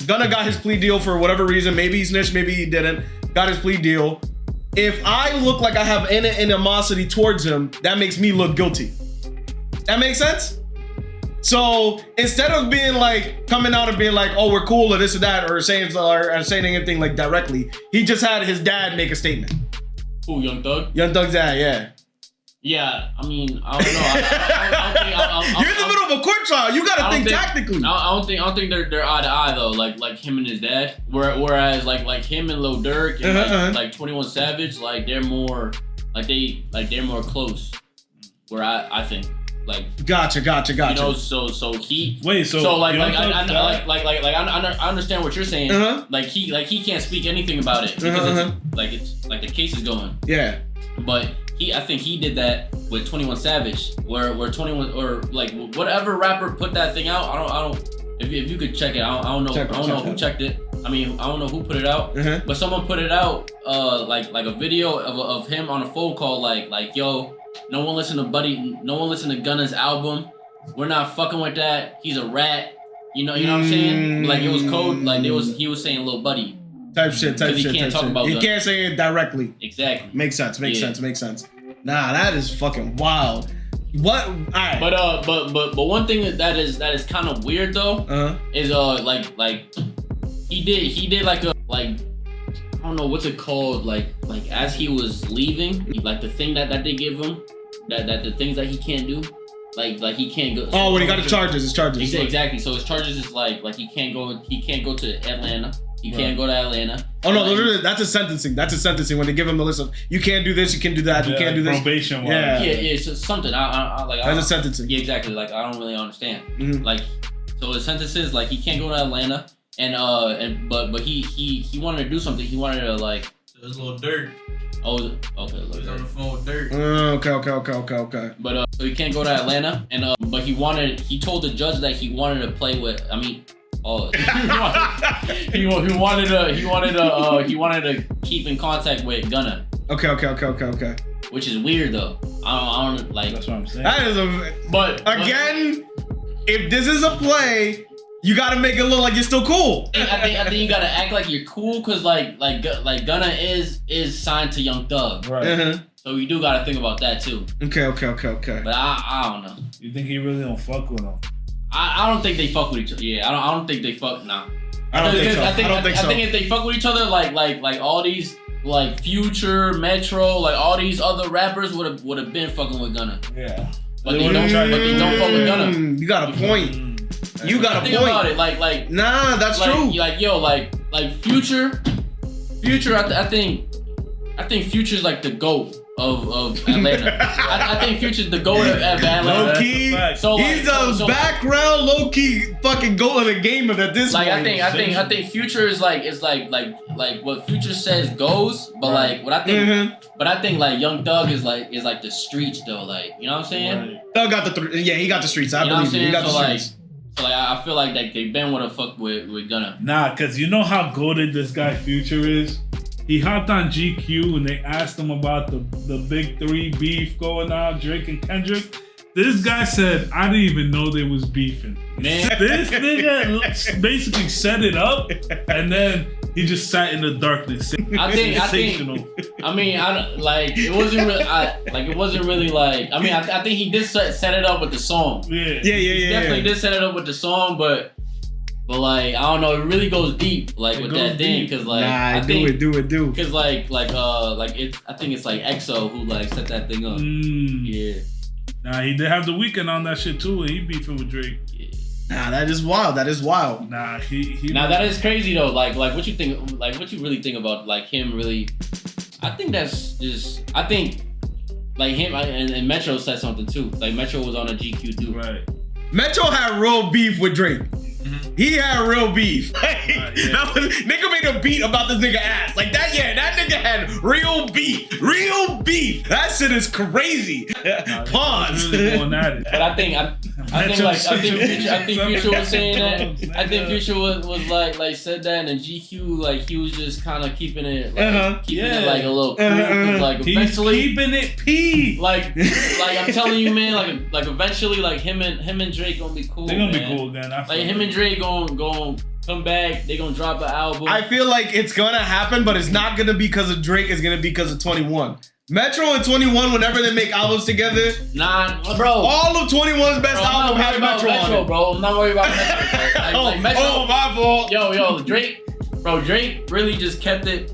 Gunna got his plea deal for whatever reason, maybe he snitched, maybe he didn't, got his plea deal. If I look like I have animosity towards him, that makes me look guilty. That makes sense? So instead of being like, coming out and being like, "Oh, we're cool," or this or that, or saying anything like directly, he just had his dad make a statement. Who, Young Thug? Young Thug's dad, yeah. Yeah, I mean, I don't know. You're in the middle of a court trial. You gotta think tactically. I don't think they're eye to eye though. Like him and his dad. Whereas like him and Lil Durk and like 21 Savage, like they're more they're more close. Where I think like. Gotcha. You know, so he. Wait, so I understand what you're saying. Like he can't speak anything about it because it's the case is going. Yeah. But I think he did that with 21 Savage, where 21 or like whatever rapper put that thing out. I don't. If you could check it, I don't know. I don't know who checked it. I mean, I don't know who put it out, but someone put it out. Like a video of him on a phone call, like yo, no one listened to Buddy, no one listened to Gunna's album. We're not fucking with that. He's a rat. You know what I'm saying? Like it was code. Like he was saying Lil Buddy. Type shit. He can't talk about. He can't say it directly. Exactly. Makes sense. Makes sense. Nah, that is fucking wild. What? All right. But one thing that is kind of weird though is like he did like a I don't know what's it called like as he was leaving, like the thing that they give him that the things that he can't do. like he can't go. Oh, when he got his charges. Exactly. So his charges is like he can't go to Atlanta. He can't go to Atlanta. Oh no, that's a sentencing. When they give him the list of you can't do this, you can do that, you can't do this. Probation. Yeah. It's something. I like. That's a sentencing. Yeah, exactly. Like I don't really understand. Mm-hmm. Like, so his sentence is like he can't go to Atlanta, but he wanted to do something. He wanted to like. So it's a little dirt. Oh, okay. He's on the phone with dirt. Okay. But so he can't go to Atlanta, and but he told the judge that he wanted to play with. I mean. Oh, he wanted to keep in contact with Gunna. Okay. Which is weird though. I don't like. That's what I'm saying. That is but if this is a play, you gotta make it look like you're still cool. I think you gotta act like you're cool, cause like Gunna is signed to Young Thug. Right. Uh-huh. So you do gotta think about that too. Okay. But I don't know. You think he really don't fuck with him? I don't think they fuck with each other. Yeah, I don't think they fuck. Nah. I don't think so. I think if they fuck with each other, like all these like Future, Metro, like all these other rappers would have been fucking with Gunna. Yeah. But they don't fuck with Gunna. You got a point. You got a think point. About it, like nah, that's true. Like Future. I think Future's like the GOAT of Atlanta. I think Future's the GOAT of Atlanta. Low key, so he's the background low key fucking GOAT of the game at this point. I think Future is like what Future says goes, but like what I think, but I think like Young Thug is like the streets though, like you know what I'm saying? Thug got he got the streets. I believe he got the streets. So like I feel like they been wanna fuck with Gunna. Nah, cause you know how goated this guy Future is. He hopped on GQ and they asked him about the big three beef going on, Drake and Kendrick. This guy said, I didn't even know they was beefing. Man. This nigga basically set it up and then he just sat in the darkness. I think I mean it wasn't really like I think he did set it up with the song. Yeah. He definitely did set it up with the song, but like I don't know, it really goes deep like with that thing, cause like I think do it. Cause like I think it's like EXO who like set that thing up. Yeah. Nah, he did have The Weeknd on that shit too, and he beefing with Drake. Yeah. Nah, that is wild. Nah, he. Now that is crazy though. Like what you think? Like what you really think about like him? Really, I think that's just. I think like him and Metro said something too. Like Metro was on a GQ too. Right. Metro had real beef with Drake. He had real beef. Nigga made a beat about this nigga ass. Like that, that nigga had real beef. That shit is crazy. Pause. Really going at it. But I think Future was saying that. I think Future was like said that, and then GQ like he was just kind of keeping it it like a little cool. Like eventually keeping it P. Like I'm telling you, man. Like eventually, like him and Drake gonna be cool. They're gonna be cool again. Like him and Drake gonna come back. They gonna drop an album. I feel like it's gonna happen, but it's not gonna be because of Drake. It's gonna be because of 21. Metro and 21, whenever they make albums together, nah, bro. All of 21's best album has Metro on it. Bro. I'm not worried about Metro. Like Metro. Oh, my fault. Yo, Drake really just kept it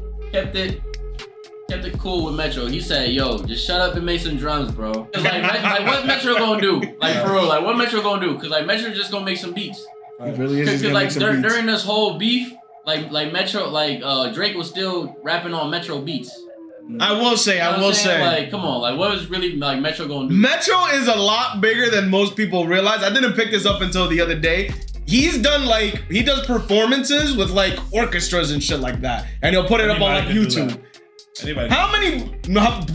cool with Metro. He said, yo, just shut up and make some drums, bro. Like what Metro gonna do? Like for real, like what Metro gonna do? Cause like Metro just gonna make some beats. It really is. Cause like during this whole beef, like Metro, Drake was still rapping on Metro beats. I will say. Like, come on, like what was really like Metro gonna do? Metro is a lot bigger than most people realize. I didn't pick this up until the other day. He does performances with like orchestras and shit like that, and he'll put it up on like YouTube. How many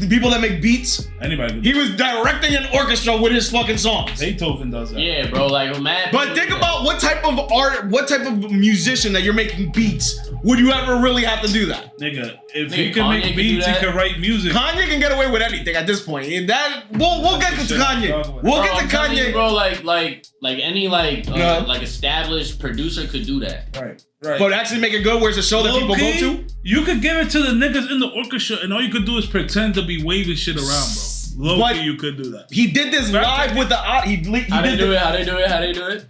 people that make beats? Anybody. He was directing an orchestra with his fucking songs. Beethoven does that. Yeah, bro. Like, mad. But think about what type of art, what type of musician that you're making beats. Would you ever really have to do that? Nigga, if he can make beats, he can write music. Kanye can get away with anything at this point. And we'll get to Kanye. We'll get to Kanye. Bro, like any established producer could do that. Right. But actually make it good where it's a show that people go to? You could give it to the niggas in the orchestra and all you could do is pretend to be waving shit around, bro. Low-key, you could do that. He did this live with the... How they do it? How they do it?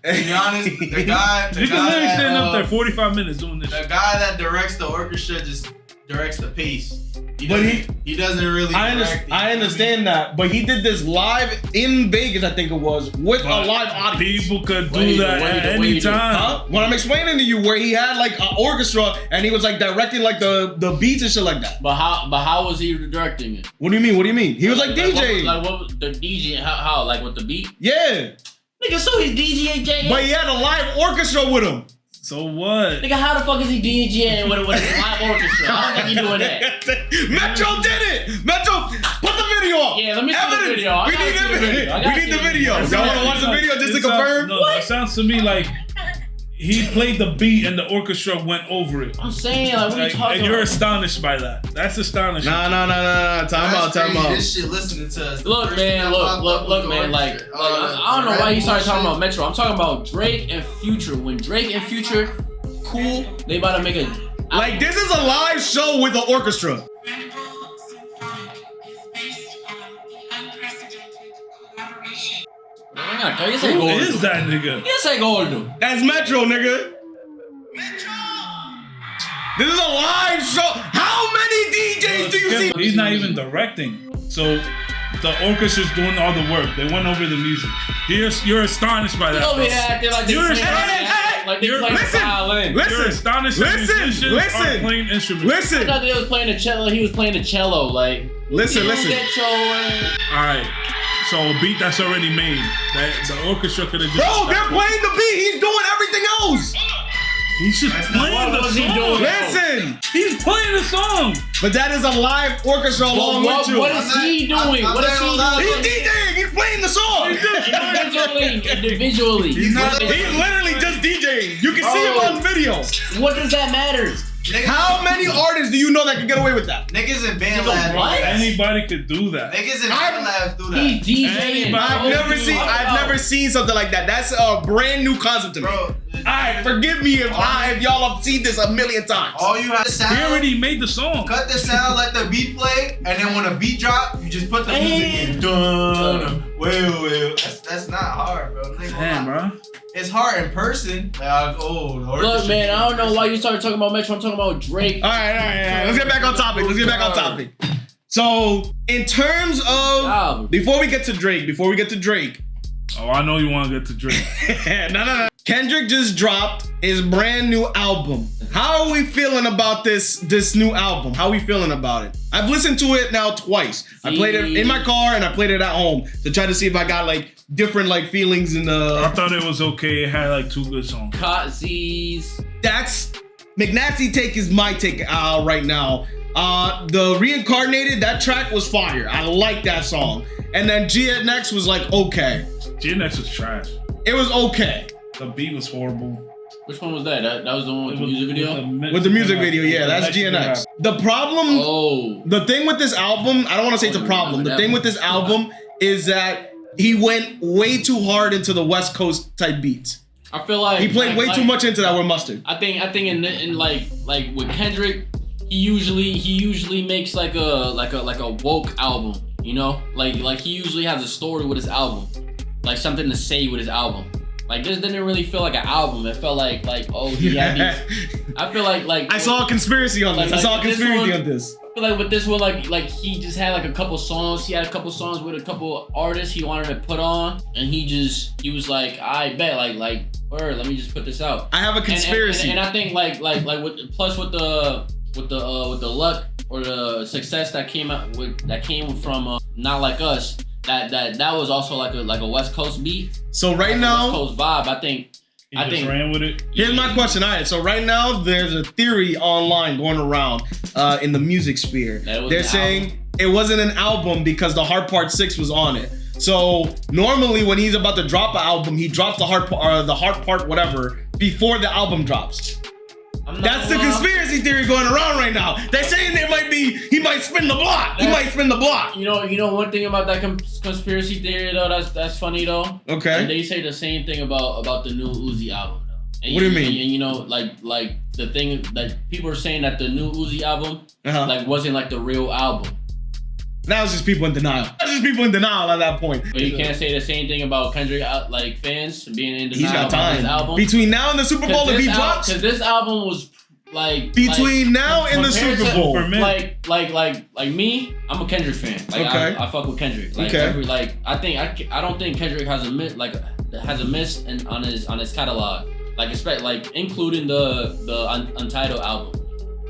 To be honest, the guy... You can literally stand up there 45 minutes doing this. The guy that directs the orchestra just directs the pace. He doesn't really. I understand that, but he did this live in Vegas, I think it was, with a live audience. People could do that at any time. Huh? When I'm explaining to you, where he had like an orchestra and he was like directing like the beats and shit like that. But how was he directing it? What do you mean? He was like DJ. What was the DJ? How? Like with the beat? Yeah. Nigga, so he's DJing. But he had a live orchestra with him. So what? Nigga, how the fuck is he DJing with a live orchestra? I don't think he doing that. Metro did it. Metro, put the video up. Yeah, let me see the video. We need the video. Y'all want to watch the video just to confirm? No, it sounds to me like he played the beat and the orchestra went over it. I'm saying, like, what are you talking and you're about? astonished by that. That's astonishing. Nah. Time out. This shit listening to us. Look, man. Like, I don't know why he started talking about Metro. I'm talking about Drake and Future. When Drake and Future cool, they about to make a. Like, this is a live show with the orchestra. Who is that nigga? Yes, I gordo. That's Metro, nigga. This is a live show. How many DJs do you see? He's not even directing. So the orchestra's doing all the work. They went over the music. You're astonished by that. Over here acting like they're playing violin. You're astonished that musicians are playing instruments. I thought they was playing the cello. He was playing the cello. Like, listen. All right. So a beat that's already made. That the orchestra could have just. Bro, they're playing the beat. He's doing everything else. He's just playing the song. Listen, he's playing the song. But that is a live orchestra along with you. What is he doing? He's DJing. He's playing the song. Individually. He's literally just DJing. You can see him on video. What does that matter? How many artists do you know that can get away with that? Niggas in band labs. What? Anybody could do that. Niggas in band labs do that. He's DJing. I've never seen something like that. That's a brand new concept to me. Bro, Alright, forgive me if y'all have seen this a million times. all you have to sound. He already made the song. Cut the sound, let the beat play, and then when a beat drop, you just put the music in. Dun. Well. That's not hard, bro. Damn, bro. It's hard in person. Look, man, I don't know why you started talking about Metro. I'm talking about Drake. All right. Let's get back on topic. So, in terms of before we get to Drake. Oh, I know you want to get to Drake. No. Kendrick just dropped his brand new album. How are we feeling about this new album? How are we feeling about it? I've listened to it now twice. I played it in my car and I played it at home to try to see if I got like different like feelings in the. I thought it was okay. It had like 2 good songs. Cotsies. That's McNasty take is my take right now. The Reincarnated, that track was fire. I like that song. And then GNX was like okay. GNX was trash. It was okay. The beat was horrible. Which one was that? That was the one with the music video? With the music video, yeah, that's GNX. The problem, the thing with this album, I don't want to say it's a problem. The thing with this album is that he went way too hard into the West Coast type beats. I feel like he played way too much into that with Mustard. I think in like with Kendrick, he usually makes like a woke album, you know? Like he usually has a story with his album. Like something to say with his album. Like this didn't really feel like an album. It felt like he had these. I feel like I saw a conspiracy on this. I feel like with this one, like he just had like a couple songs. He had a couple songs with a couple artists he wanted to put on, and he was like, I bet like word, let me just put this out. I have a conspiracy, and I think like with the luck or the success that came from Not Like Us. That was also like a West Coast beat. So right now, West Coast vibe. I think ran with it. Here's my question. All right. So right now, there's a theory online going around in the music sphere. They're saying it wasn't an album because the Hard Part 6 was on it. So normally when he's about to drop an album, he drops the hard part whatever before the album drops. That's the conspiracy theory going around right now. They're saying he might spin the block. You know one thing about that conspiracy theory though that's funny though. Okay. And they say the same thing about the new Uzi album though. And what do you mean? And you know like the thing that people are saying that the new Uzi album like wasn't like the real album. That was just people in denial. At that point. But you can't say the same thing about Kendrick fans being in denial He's got time. His album. Between now and the Super Bowl, if he drops. Because this album between now and the compared Super to- Bowl. Like me, I'm a Kendrick fan. Like Okay. I fuck with Kendrick. Like Okay. I don't think Kendrick has a miss on his catalog. Like including the Untitled album.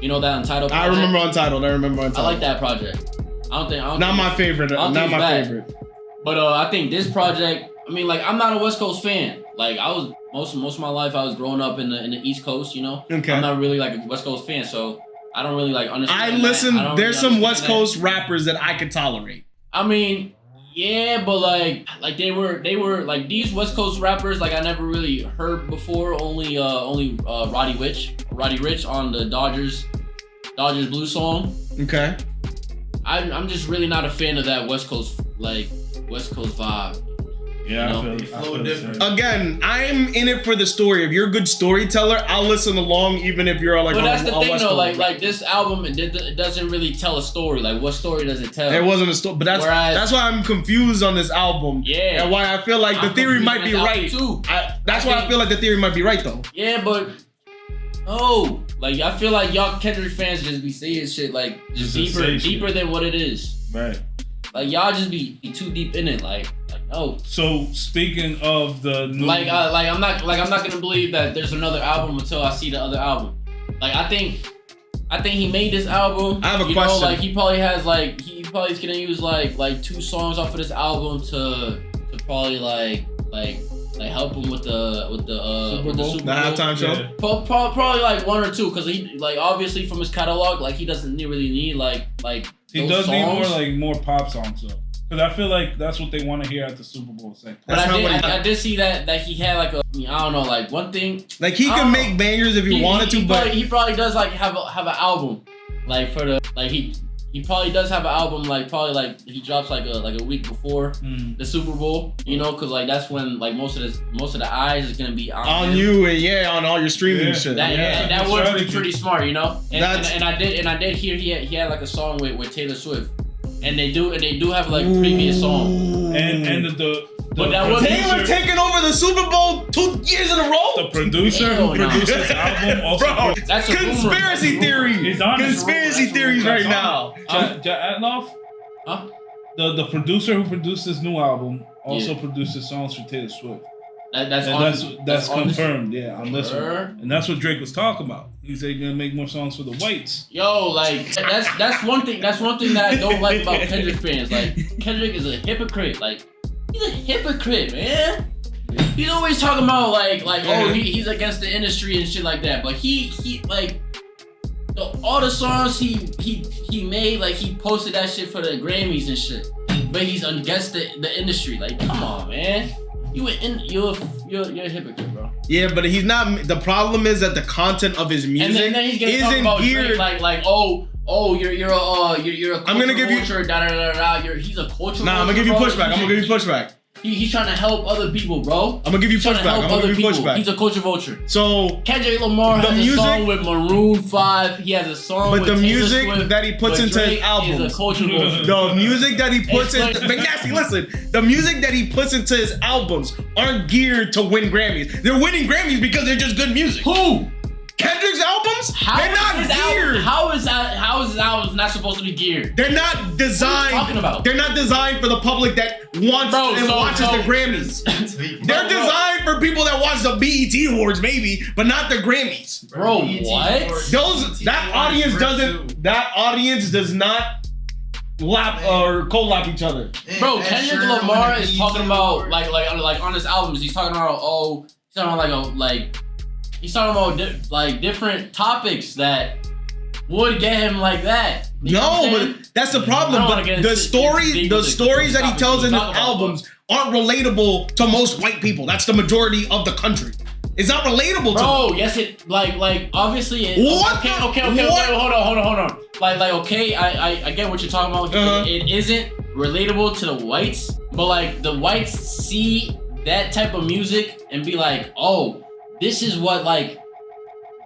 You know that Untitled project? I remember Untitled. I like that project. I don't think Not my favorite. I don't Not think my it's bad. favorite. But I think this project. I mean, like I'm not a West Coast fan. Like I was most of my life I was growing up in the East Coast. You know. Okay. I'm not really like a West Coast fan, so I don't really like understand. I that. listen. I don't There's really some West understand Coast rappers that I could tolerate. that. I mean, yeah, but like they were like these West Coast rappers. Like I never really heard before. Only Roddy Ricch on the Dodgers Blue song. Okay. I'm just really not a fan of that West Coast vibe. Yeah, You know? I feel different. the same. Again, I'm in it for the story. If you're a good storyteller, I'll listen along, even if you're like. But that's the a thing West though, Coast like this album, it doesn't really tell a story. Like what story does it tell? It wasn't a story, but that's why I'm confused on this album. Yeah. And why I feel like the I'm theory confused might on be this right. album, too. That's why I feel like the theory might be right though. Yeah, but no, like I feel like y'all Kendrick fans just be saying shit like just deeper than what it is. Right. Like y'all just be too deep in it. Like no. So speaking of the new, I'm not gonna believe that there's another album until I see the other album. Like I think he made this album. I have a you question. Know, like he probably has he probably's gonna use like 2 songs off of this album to probably like help him with the Super Bowl. The halftime show. Yeah. Probably like 1 or 2 because he like obviously from his catalog like he doesn't really need like He those does songs. need more pop songs though, because I feel like that's what they want to hear at the Super Bowl. It's like, But I did see that he had like I don't know, like one thing. Like he can make bangers if he wanted to, but he probably does like have an album, like for the like he probably does have an album like probably like he drops like a week before the Super Bowl, you know, because like that's when like most of the eyes is gonna be on him. you and on all your streaming shit. That would be strategy. pretty smart, you know. And I did hear he had like a song with Taylor Swift, and they do have like previous song. and the But that was Taylor taking over the Super Bowl 2 years in a row. the producer Hell who no. produced this album also. Bro, That's a rumor. conspiracy theory. He's on it. Conspiracy That's a theories rumor. right now. Atloff, Huh? the producer who produced this new album also produces songs for Taylor Swift. That's confirmed. Yeah, on this one. And that's what Drake was talking about. He said he's gonna make more songs for the whites. Yo, like that's one thing. That's one thing that I don't like about Kendrick fans. Like Kendrick is a hypocrite. Like he's a hypocrite, man. He's always talking about he's against the industry and shit like that. But he like all the songs he made, like he posted that shit for the Grammys and shit. But he's against the industry. Like, come on, man. You're a hypocrite, bro. Yeah, but he's not. The problem is that the content of his music And then he's gonna talk isn't about geared. Drake, you're a I'm gonna give you- vulture, da da da da. He's a cultural. Nah, I'm gonna give you pushback. He's trying to help other people, bro. I'm gonna give you He's trying to pushback. help I'm gonna other give you people. pushback. He's a culture vulture. So, Kendrick Lamar The has music- a song with Maroon 5. He has a song but with the Taylor music Swift, that he puts but into his Drake albums, is a culture vulture. the music that he puts Explain- into McNasty, listen, the music that he puts into his albums aren't geared to win Grammys. They're winning Grammys because they're just good music. Who? Kendrick's albums? They're not geared. How is his albums not supposed to be geared? They're not designed. What are you talking about? They're not designed for the public that wants and watches the Grammys. They're designed for people that watch the BET Awards, maybe, but not the Grammys. Bro, what? That audience does not lap or co-lap each other. Bro, Kendrick Lamar is talking about like on his albums. He's talking about he's talking about different topics that would get him like that. You know what I'm saying? But that's the problem. I don't wanna But get the into stories that he topics tells we in his talk about, albums aren't relatable to most white people. That's the majority of the country. It's not relatable to Bro, them. yes, it like obviously it. What Okay, the- okay. what? Hold on. Like okay, I get what you're talking about. Uh-huh. It isn't relatable to the whites, but like the whites see that type of music and be like, oh, this is what like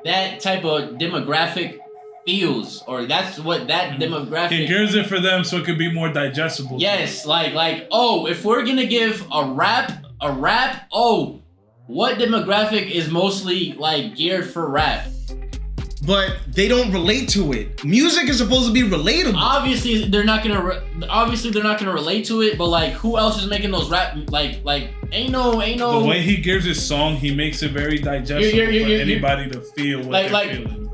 that type of demographic feels, or that's what that demographic. He gears it for them so it could be more digestible. Yes, like oh, if we're gonna give a rap, oh, what demographic is mostly like geared for rap? but they don't relate to it. Music is supposed to be relatable. Obviously, they're not gonna relate to it. But like, who else is making those rap? Like, ain't no. The way he gives his song, he makes it very digestible for anybody to feel what they're feeling.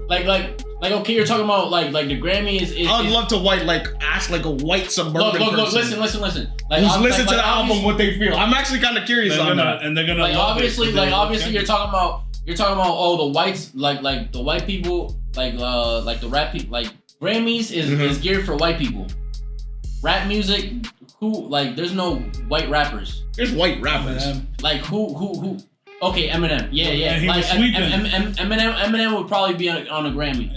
Like, okay, you're talking about like the Grammy is. I would love to ask like a white suburban person. Look, listen. Like, who's listen to the album, what they feel. I'm actually kind of curious on that. And they're gonna like obviously you're talking about the whites like the white people like the rap people like Grammys is geared for white people. Rap music, who like there's no white rappers. There's white rappers. Like who? Okay, Eminem. Yeah. He like was sweeping. Eminem would probably be on a Grammy,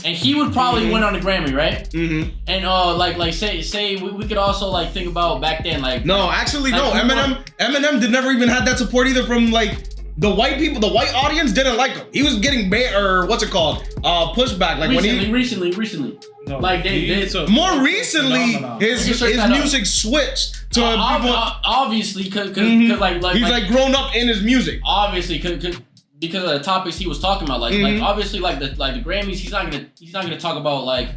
and he would probably win on a Grammy, right? Mm-hmm. And like say we could also like think about back then like. No, actually no. Eminem did never even had that support either from like the white people. The white audience didn't like him. He was getting pushback. Like recently. No, like more recently, his music switched to people. Obviously, because like he's like grown up in his music. Obviously, because of the topics he was talking about, like obviously like the Grammys, he's not gonna talk about like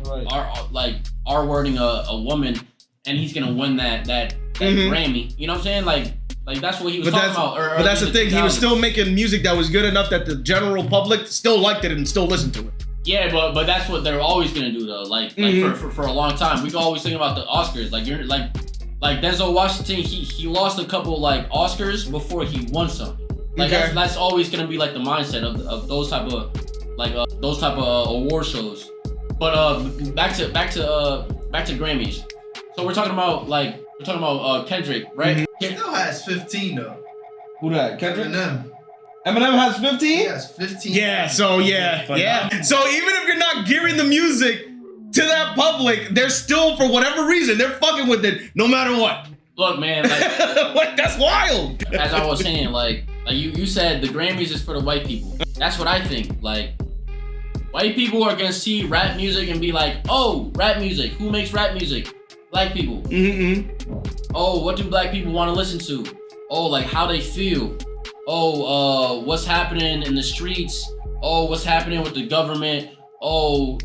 our wording a woman, and he's gonna win that Grammy. You know what I'm saying? Like that's what he was talking about. But that's the thing. He was still making music that was good enough that the general public still liked it and still listened to it. Yeah, but that's what they're always gonna do though. Like for a long time, we can always think about the Oscars. Like you're like Denzel Washington, he lost a couple like Oscars before he won some. Like that's always gonna be like the mindset of those type of award shows. But back to Grammys. So we're talking about Kendrick, right? He still has 15 though. Who that? Kendrick? Eminem has 15? He has 15. Yeah, so yeah. So even if you're not gearing the music to that public, they're still, for whatever reason, they're fucking with it no matter what. Look, man, like that's wild. As I was saying, like you said, the Grammys is for the white people. That's what I think. Like, white people are gonna see rap music and be like, oh, rap music. Who makes rap music? Black people. Oh, what do black people want to listen to? Oh, like how they feel. Oh, what's happening in the streets? Oh, what's happening with the government? Oh,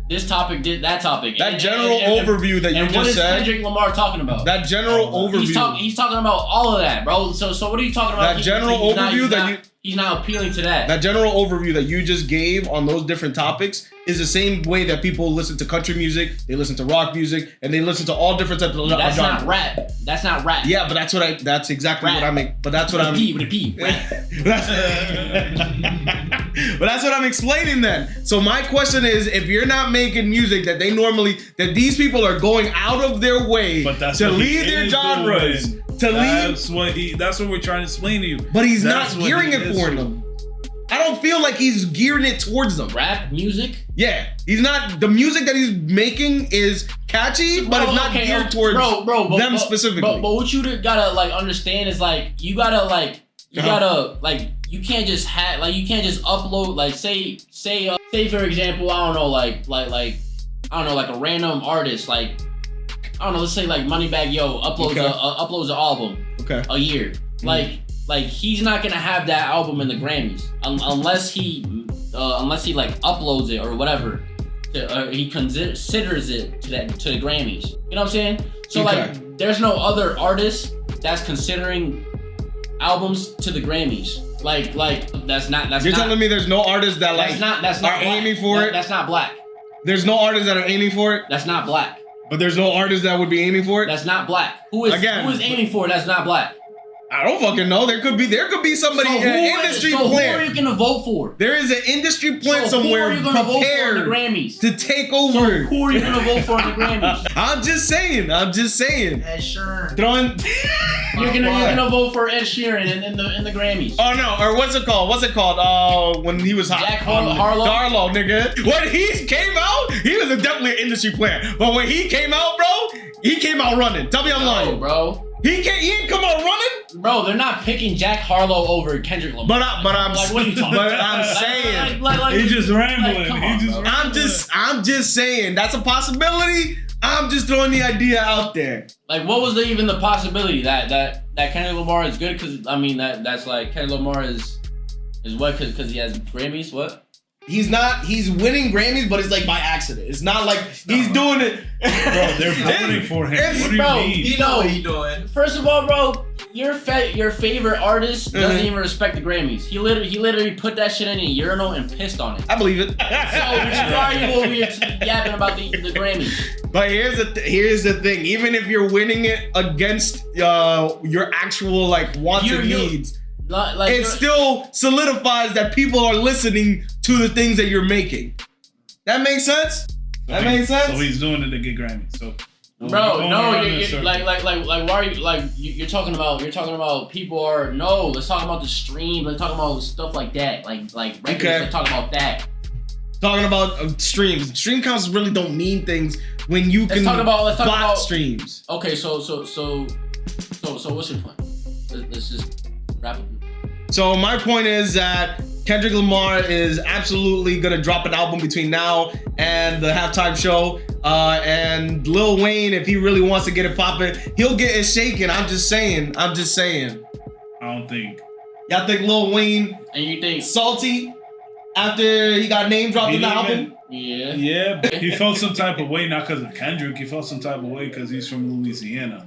this topic did that topic. That general overview that you just said. And what is Kendrick Lamar talking about? That general overview. He's talking about all of that, bro. So what are you talking about? That general overview he's not appealing to that. That general overview that you just gave on those different topics is the same way that people listen to country music, they listen to rock music, and they listen to all different types of That's not rap. That's not rap. Yeah, but that's exactly rap. what I mean. But that's what I'm with a P. But that's what I'm explaining then. So my question is, if you're not making music that these people are going out of their way to leave their genres, that's what we're trying to explain to you. But he's not gearing it for them. I don't feel like he's gearing it towards them. Rap music? Yeah, he's not. The music that he's making is catchy, but it's not geared towards them specifically. But what you gotta like understand is like you gotta you can't just upload like say for example I don't know like a random artist like I don't know, let's say like Moneybagg Yo uploads an album a year. Like he's not gonna have that album in the Grammys unless he like uploads it or whatever. He considers it to the Grammys. You know what I'm saying? So like there's no other artist that's considering albums to the Grammys. Like that's not. You're telling me there's no artists that are aiming for it? That's not black. There's no artists that are aiming for it? That's not black. But there's no artists that would be aiming for it? That's not black. Who is aiming for it? That's not black. I don't fucking know. There could be somebody in an industry plant. Who are you gonna vote for? There is an industry plant somewhere prepared to take over. So who are you gonna vote for in the Grammys? I'm just saying. Ed Sheeran. You're gonna vote for Ed Sheeran in the Grammys. Oh no! Or what's it called? When he was hot. Jack Harlow. Darlow, nigga. When he came out, he was definitely an industry plant. But when he came out, bro, he came out running. Tell me I'm lying, bro. He ain't come out running, bro. They're not picking Jack Harlow over Kendrick Lamar. But I'm like, what are you talking about? I'm saying he's just rambling. I'm just saying that's a possibility. I'm just throwing the idea out there. Like, what was even the possibility that Kendrick Lamar is good? Because I mean that's like Kendrick Lamar is what? Because he has Grammys. What? He's winning Grammys, but it's like by accident. It's not like he's doing it. Bro, they're voting for him. What do you mean? You know what he's doing. First of all, bro, your favorite artist doesn't even respect the Grammys. He literally put that shit in a urinal and pissed on it. I believe it. So why are you over here yapping about the Grammys? But here's the thing. Even if you're winning it against your actual like wants and needs, it still solidifies that people are listening to the things that you're making. That makes sense? So he's doing it to get Grammys. So bro, no, you're like why are you like you're talking about people are let's talk about the stream, let's talk about stuff like that. Like records, let's talk about that. Talking about streams. Stream counts really don't mean things when you can let's talk about streams. Okay, so what's your point? Let's just wrap it. So my point is that Kendrick Lamar is absolutely gonna drop an album between now and the halftime show. And Lil Wayne, if he really wants to get it popping, he'll get it shaking. I'm just saying. I don't think. Y'all think Lil Wayne and you think salty after he got name dropped in the album? Yeah. Yeah, but he felt some type of way, not because of Kendrick. He felt some type of way because he's from Louisiana.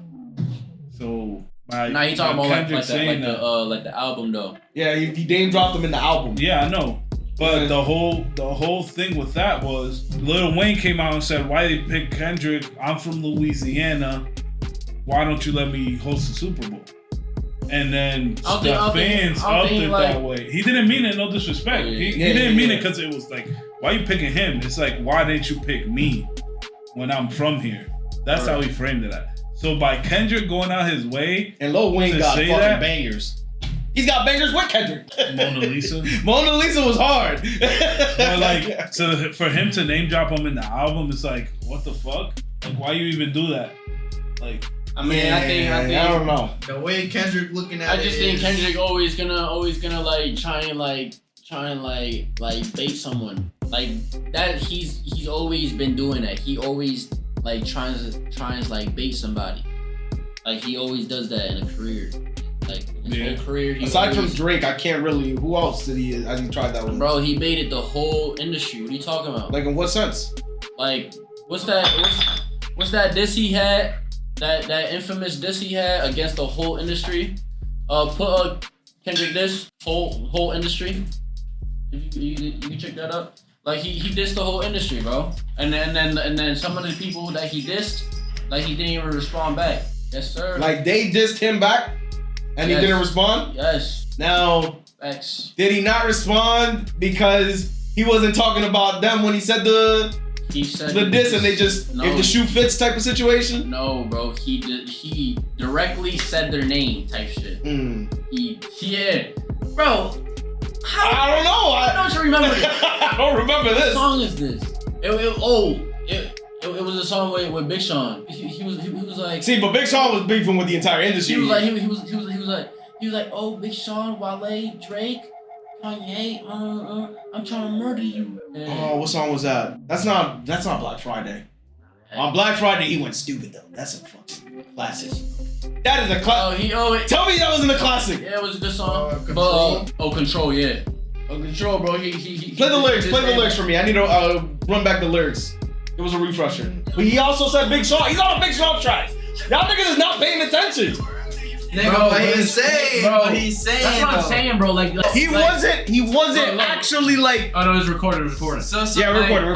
So. Now he talking about like the album though. Yeah, he name dropped him in the album. Yeah, I know. But the whole thing with that was Lil Wayne came out and said, "Why they pick Kendrick? I'm from Louisiana. Why don't you let me host the Super Bowl?" And then the fans upped it that way. He didn't mean it, no disrespect. He didn't mean it because it was like, why you picking him? It's like, why didn't you pick me when I'm from here? That's how he framed it at. So by Kendrick going out his way, and Lil Wayne got fucking bangers. He's got bangers with Kendrick. Mona Lisa. Mona Lisa was hard. But like, for him to name drop him in the album, it's like, what the fuck? Like, why you even do that? Like, I mean, I think I don't know. The way Kendrick looking at it. I just think Kendrick always gonna like try and bait someone. Like that he's always been doing that. He always like tries to like bait somebody. Like he always does that in a career. Like his whole career. Aside from Drake, I can't really. Who else has he tried that with? Bro, he baited the whole industry. What are you talking about? Like in what sense? Like what's that diss he had? That infamous diss he had against the whole industry. Put Kendrick diss whole industry. You can check that up. Like he dissed the whole industry, bro. And then some of the people that he dissed, like he didn't even respond back. Yes, sir. Like they dissed him back, and he didn't respond. Yes. Now, did he not respond because he wasn't talking about them when he said the diss, and they just if the shoe fits type of situation? No, bro. He directly said their name type shit. Bro. I don't know. I don't remember this. I don't remember this. What song is this? It was a song with Big Sean. He was like. See, but Big Sean was beefing with the entire industry. He was like, oh, Big Sean, Wale, Drake, Kanye, I'm trying to murder you. And what song was that? That's not Black Friday. On Black Friday, he went stupid though. That's a fucking classic. That is a classic. Tell me that wasn't a classic. Yeah, it was a good song. Control. Control, yeah. Control, bro. He play the lyrics. Play the lyrics for me. I need to run back the lyrics. It was a refresher. But he also said Big Sean. He's on a Big Sean track. Y'all niggas is not paying attention. Nigga, what he's saying, bro. He's saying. That's what I'm saying, bro. Like he wasn't actually like. Oh no, it's recorded. So yeah, recorded.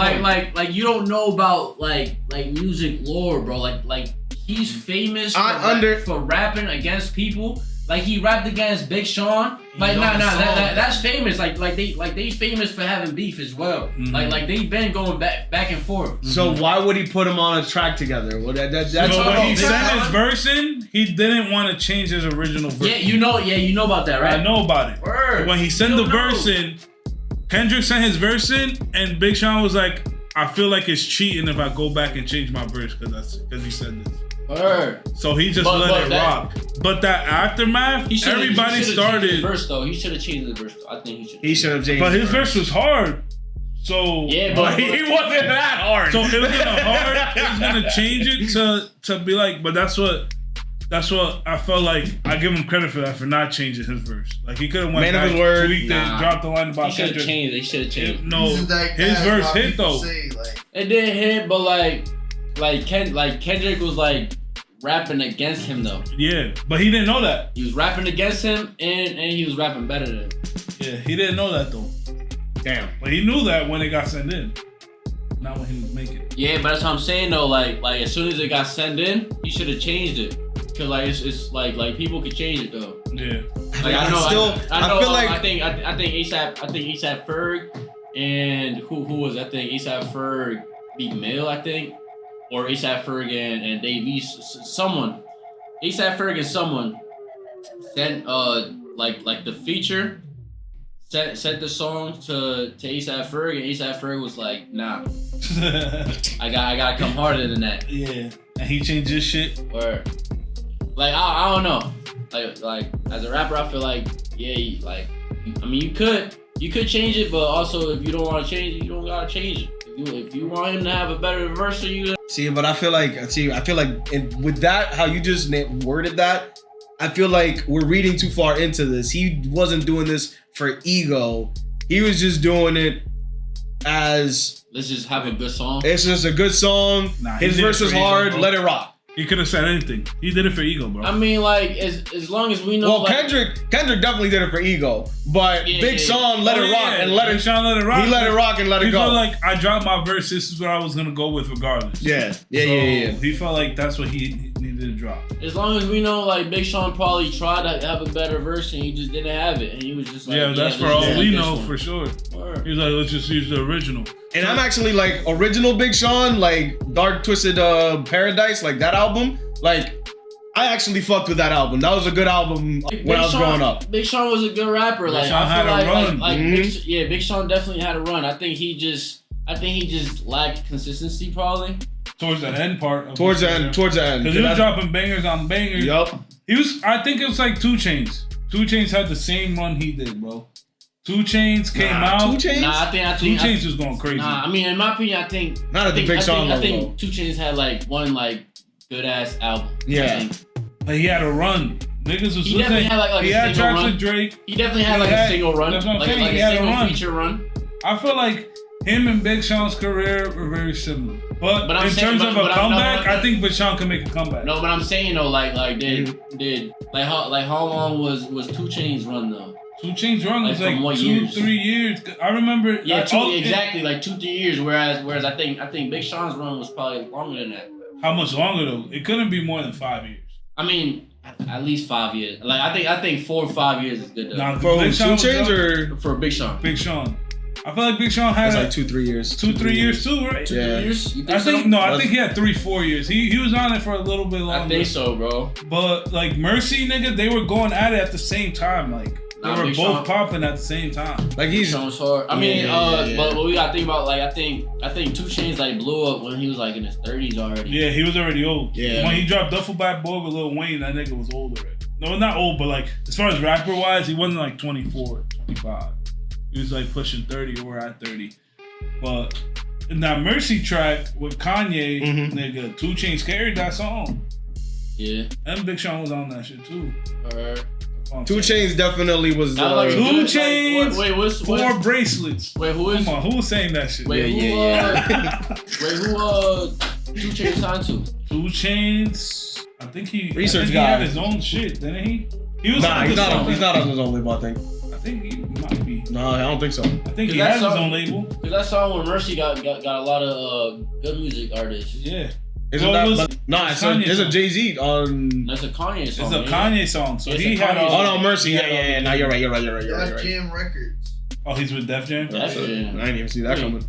Like you don't know about like music lore, bro. Like he's famous for rapping against people. Like he rapped against Big Sean. Like that's famous. Like they famous for having beef as well. Mm-hmm. Like they've been going back and forth. Mm-hmm. So why would he put them on a track together? Well, that's when he sent his verse in, he didn't want to change his original verse. Yeah, you know about that, right? I know about it. Word. When he sent the verse in, Kendrick sent his verse in, and Big Sean was like, "I feel like it's cheating if I go back and change my verse because he said this." Word. So he just let it rock. But that aftermath, everybody started. His verse though, he should have changed the verse. I think he should have changed. But his verse was hard. So yeah, but he wasn't that hard. So it was gonna change it to be like. But that's what That's what I felt like. I give him credit for that, for not changing his verse. Like he could have went Man of back, his word. tweaked it, dropped the line about He should have Kendrick. changed. They should have changed. No, He's like his that, verse why hit people though. say, like, It did hit, but Kendrick was like rapping against him though. Yeah, but he didn't know that. He was rapping against him, and he was rapping better than him. Yeah, he didn't know that though. Damn. But he knew that when it got sent in. Not when he was making it. Yeah, but that's what I'm saying though. Like as soon as it got sent in, he should have changed it. Cause like it's like people could change it though. Yeah. Like I know. I feel like I think ASAP Ferg and who was I think ASAP Ferg beat Mill I think, or ASAP Ferg and Dave East, someone ASAP Ferg and someone sent like the feature sent the song to ASAP Ferg, and ASAP Ferg was like, nah, I gotta come harder than that. Yeah. And he changed his shit. Or like I don't know. Like as a rapper, I feel like I mean you could change it, but also if you don't want to change it, you don't gotta change it. If you want him to have a better verse than you. See, but I feel like with that, how you just worded that, I feel like we're reading too far into this. He wasn't doing this for ego. He was just doing it as, Let's just have a good song. it's just a good song. Nah, he His did it verse for is ego, hard. bro. Let it rock. He could have said anything. He did it for ego, bro. I mean, like as long as we know. Well, like, Kendrick definitely did it for ego, but Yeah, Big yeah, Sean let it rock and let Big it. Sean let it rock. He let it rock and let it He go. felt like I dropped my verse. This is what I was gonna go with regardless. Yeah. So Yeah. He felt like that's what he needed to drop. As long as we know, like Big Sean probably tried to have a better verse and he just didn't have it, and he was just like, Yeah, that's for let's all just we use this know one. for sure. Word. He was like, let's just use the original. And I'm actually like original Big Sean, like Dark Twisted Paradise, like that album. Like I actually fucked with that album. That was a good album when I was growing up. Big Sean was a good rapper. Big Like Sean I feel had a run. like Mhm. Big Sean definitely had a run. I think he just lacked consistency probably. Towards the end part. Of Towards the his end. career. Towards the end. Because he was dropping bangers on bangers. Yup. He was. I think it was like 2 Chainz. 2 Chainz had the same run he did, bro. 2 Chainz came out. 2 Chainz? Nah, I 2 think Chainz was going crazy. Nah, I mean in my opinion, I think Not at the Big Sean I level. think 2 Chainz had like one like good ass album. Yeah. I think. But he had a run. Niggas was He definitely had like he a had single tracks run. with Drake. He definitely had He like had- a single run, that's what I'm like saying, a he had a single run. feature run. I feel like him and Big Sean's career were very similar. But I'm in saying- terms of a but I'm comeback, not- I think Big Sean can make a comeback. No, but I'm saying though, like Mm-hmm. did how long was 2 Chainz run though? 2 Chainz run was Like, like from what 2, years? 3 years. I remember. Yeah, all- exactly, like 2-3 years. Whereas I think Big Sean's run was probably longer than that. How much longer though? It couldn't be more than 5 years. I mean, at least 5 years. Like I think 4 or 5 years is good though. Nah, For who, Big 2 Sean was Chainz up- or For Big Sean. Big Sean. I feel like Big Sean had it's like 2-3 years. 2-3 years too, right? Yeah. 2 years? You I think so? no, I think he had 3-4 years. He was on it for a little bit longer. I think so, bro. But like Mercy, nigga, they were going at it at the same time. Like they Nah, were Big both Sean- popping at the same time. Like Big he's Sean was hard. I mean, Yeah. but we gotta think about like I think 2 Chainz like blew up when he was like in his 30s already. Yeah, he was already old. Yeah. When he dropped Duffel Bag Boy with Lil Wayne, that nigga was old already. No, not old, but like as far as rapper wise, he wasn't like 24, 25. He was like pushing 30 or at 30. But in that Mercy track with Kanye, Mhm. nigga, 2 Chainz carried that song. Yeah. And Big Sean was on that shit too. Alright. 2 Chainz definitely was. That like 2 good, like, Chainz, wait, what's 4 bracelets. wait, who is Come on, who was saying that shit? wait, Yeah, who 2 Chainz signed to? 2 Chainz. I think he Research he guy. had his own shit, didn't he? He was Nah, on he's this not. song. He's not on his own label. I think. I think he might be. No, I don't think so. I think he Cause has that his song- own label. Cause that song with Mercy got a lot of good music artists. Yeah. Isn't Well, it that? was- But, nah, it's it's Kanye a song. Jay-Z on. That's a Kanye It's song. a Kanye song. So It's he a had Kanye all. song. Oh no, Mercy. he Yeah, had all yeah, yeah. the- No, you're right. You're right. You're right. You're right. Def You're right. Jam Records. Oh, he's with Def Jam? Def Jam. I didn't even see that Wait. coming.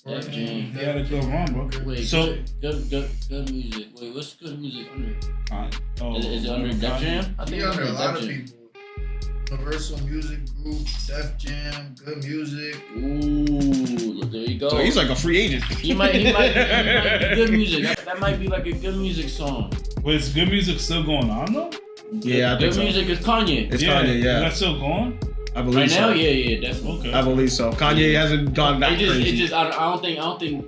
Def Jam. He had a good run, bro. Wait, So- good music. Wait, what's good music under? Kanye. Oh, Is it under Def Jam? I He think it's under a under lot Def of Jam. people. Universal Music Group, Def Jam, Good Music. Ooh, there you go. So he's like a free agent. He might be good music. That might be like a good music song. Wait, is good music still going on though? Yeah, I think Good so. music is Kanye. It's Kanye. Is Yeah, that still going? I believe Right so. now, yeah, definitely. Okay. I believe so. Kanye hasn't gone that It crazy. just, I don't think,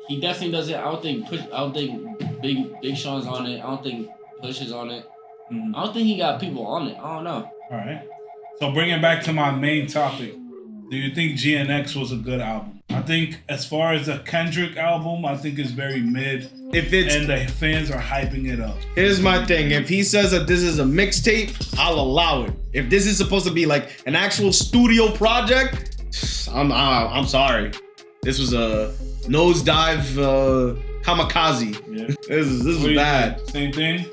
he definitely doesn't. I don't think Big Sean's on it. I don't think Push is on it. Mm. I don't think he got people on it. I don't know. All right. So bring it back to my main topic. Do you think GNX was a good album? I think as far as a Kendrick album, I think it's very mid. If it's And the fans are hyping it up. Here's my thing. If he says that this is a mixtape, I'll allow it. If this is supposed to be like an actual studio project, I'm sorry. This was a nosedive kamikaze. Yeah. This is bad. Same thing?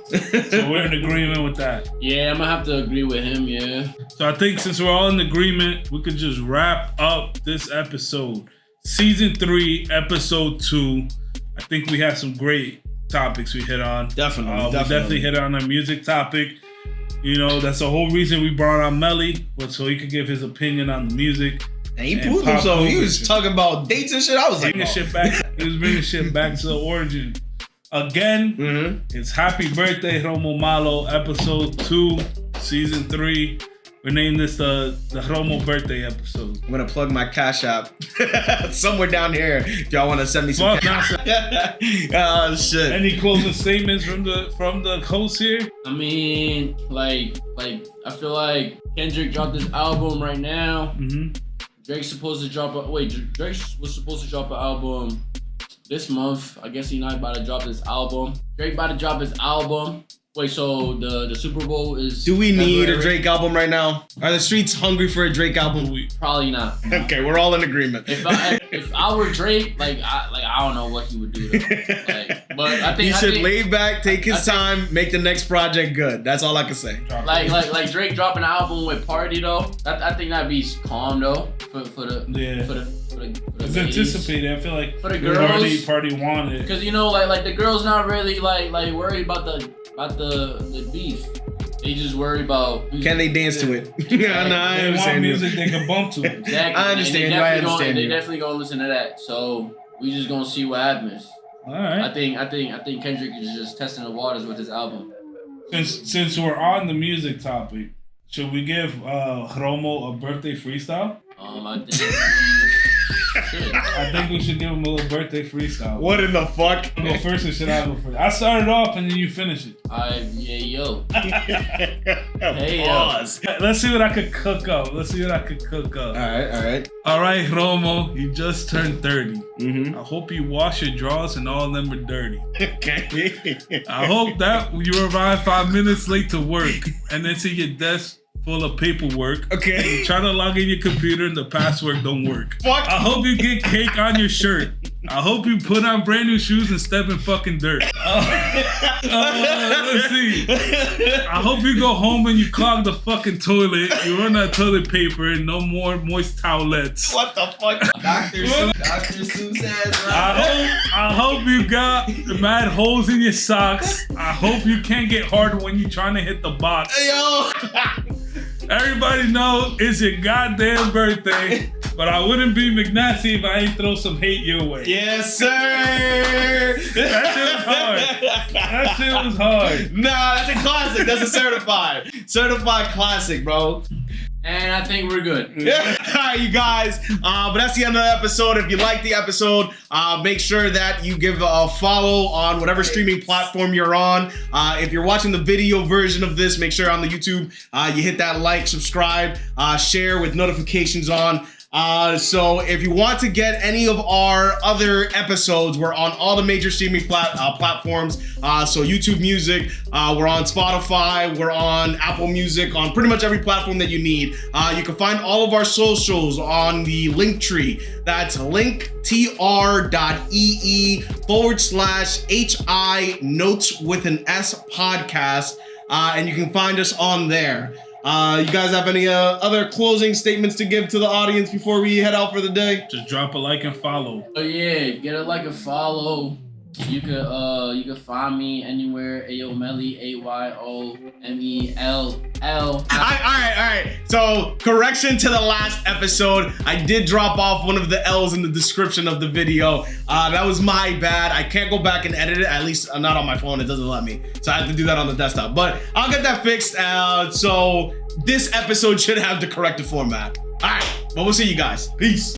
So we're in agreement with that. Yeah, I'm gonna have to agree with him. Yeah. So I think since we're all in agreement, we could just wrap up this episode. Season 3, episode 2. I think we had some great topics we hit on. Definitely. We definitely hit on a music topic. You know, that's the whole reason we brought on Melly, was so he could give his opinion on the music. And he And proved pop himself. He culture. was talking about dates and shit. I was like, Bringing shit back. He was bringing shit back to the origin. Again, it's Happy Birthday, Romo Malo, episode 2, season 3. We named this the Romo birthday episode. I'm gonna plug my Cash App somewhere down here. If y'all want to send me some. Oh shit. Any closing statements from the host here? I mean, like I feel like Kendrick dropped this album right now. Mm-hmm. Drake's supposed to drop Drake was supposed to drop an album this month. I guess he's not about to drop this album. Drake about to drop his album. Wait, so the Super Bowl is... Do we need a February? Drake album right now? Are the streets hungry for a Drake album? Probably not. Okay, we're all in agreement. If I were Drake, I don't know what he would do. But I think He should think, lay back, take his time, make the next project good. That's all I can say. like Drake dropping an album with Party though. I think that'd be calm though for the It's ladies. anticipated. I feel like For the girls. party wanted. Because you know, like the girls not really like worried about the beef. They just worry about Can they dance to it? Yeah, no, I They want understand you. music they can bump to. Exactly. I understand you. I understand They you. definitely gonna listen to that. So we just gonna see what happens. All right. I think Kendrick is just testing the waters with his album. Since we're on the music topic, should we give Romo a birthday freestyle? I think we should. I think we should give him a little birthday freestyle. What in the fuck? You go first or should I go first? I started off and then you finish it. Yo. Pause. Let's see what I could cook up. All right. All right, Romo, you just turned 30. Mm-hmm. I hope you wash your drawers and all of them are dirty. Okay. I hope that you arrive 5 minutes late to work and then see your desk full of paperwork. Okay. You try to log in your computer and the password don't work. Fuck. I hope you get cake on your shirt. I hope you put on brand new shoes and step in fucking dirt. Let's see. I hope you go home and you clog the fucking toilet. You run out of toilet paper and no more moist towelettes. What the fuck? Dr. Seuss ass, I hope you got mad holes in your socks. I hope you can't get hard when you're trying to hit the box. Yo. Everybody know it's your goddamn birthday, but I wouldn't be McNasty if I ain't throw some hate your way. Yes, sir. That shit was hard. Nah, that's a classic. That's a certified classic, bro. And I think we're good. Yeah. All right, you guys. But that's the end of the episode. If you like the episode, make sure that you give a follow on whatever streaming platform you're on. If you're watching the video version of this, make sure on the YouTube you hit that like, subscribe, share with notifications on. So if you want to get any of our other episodes, we're on all the major streaming platforms. So YouTube Music, we're on Spotify, we're on Apple Music, on pretty much every platform that you need. You can find all of our socials on the Linktree. That's linktr.ee/HI notes with an S podcast. And you can find us on there. You guys have any other closing statements to give to the audience before we head out for the day? Just drop a like and follow. Oh yeah, get a like and follow. You could find me anywhere. Ayomelly, AYOMELL. All right. So, correction to the last episode. I did drop off one of the L's in the description of the video. That was my bad. I can't go back and edit it. At least not on my phone. It doesn't let me. So I have to do that on the desktop. But I'll get that fixed. So this episode should have the corrected format. All right. But we'll see you guys. Peace.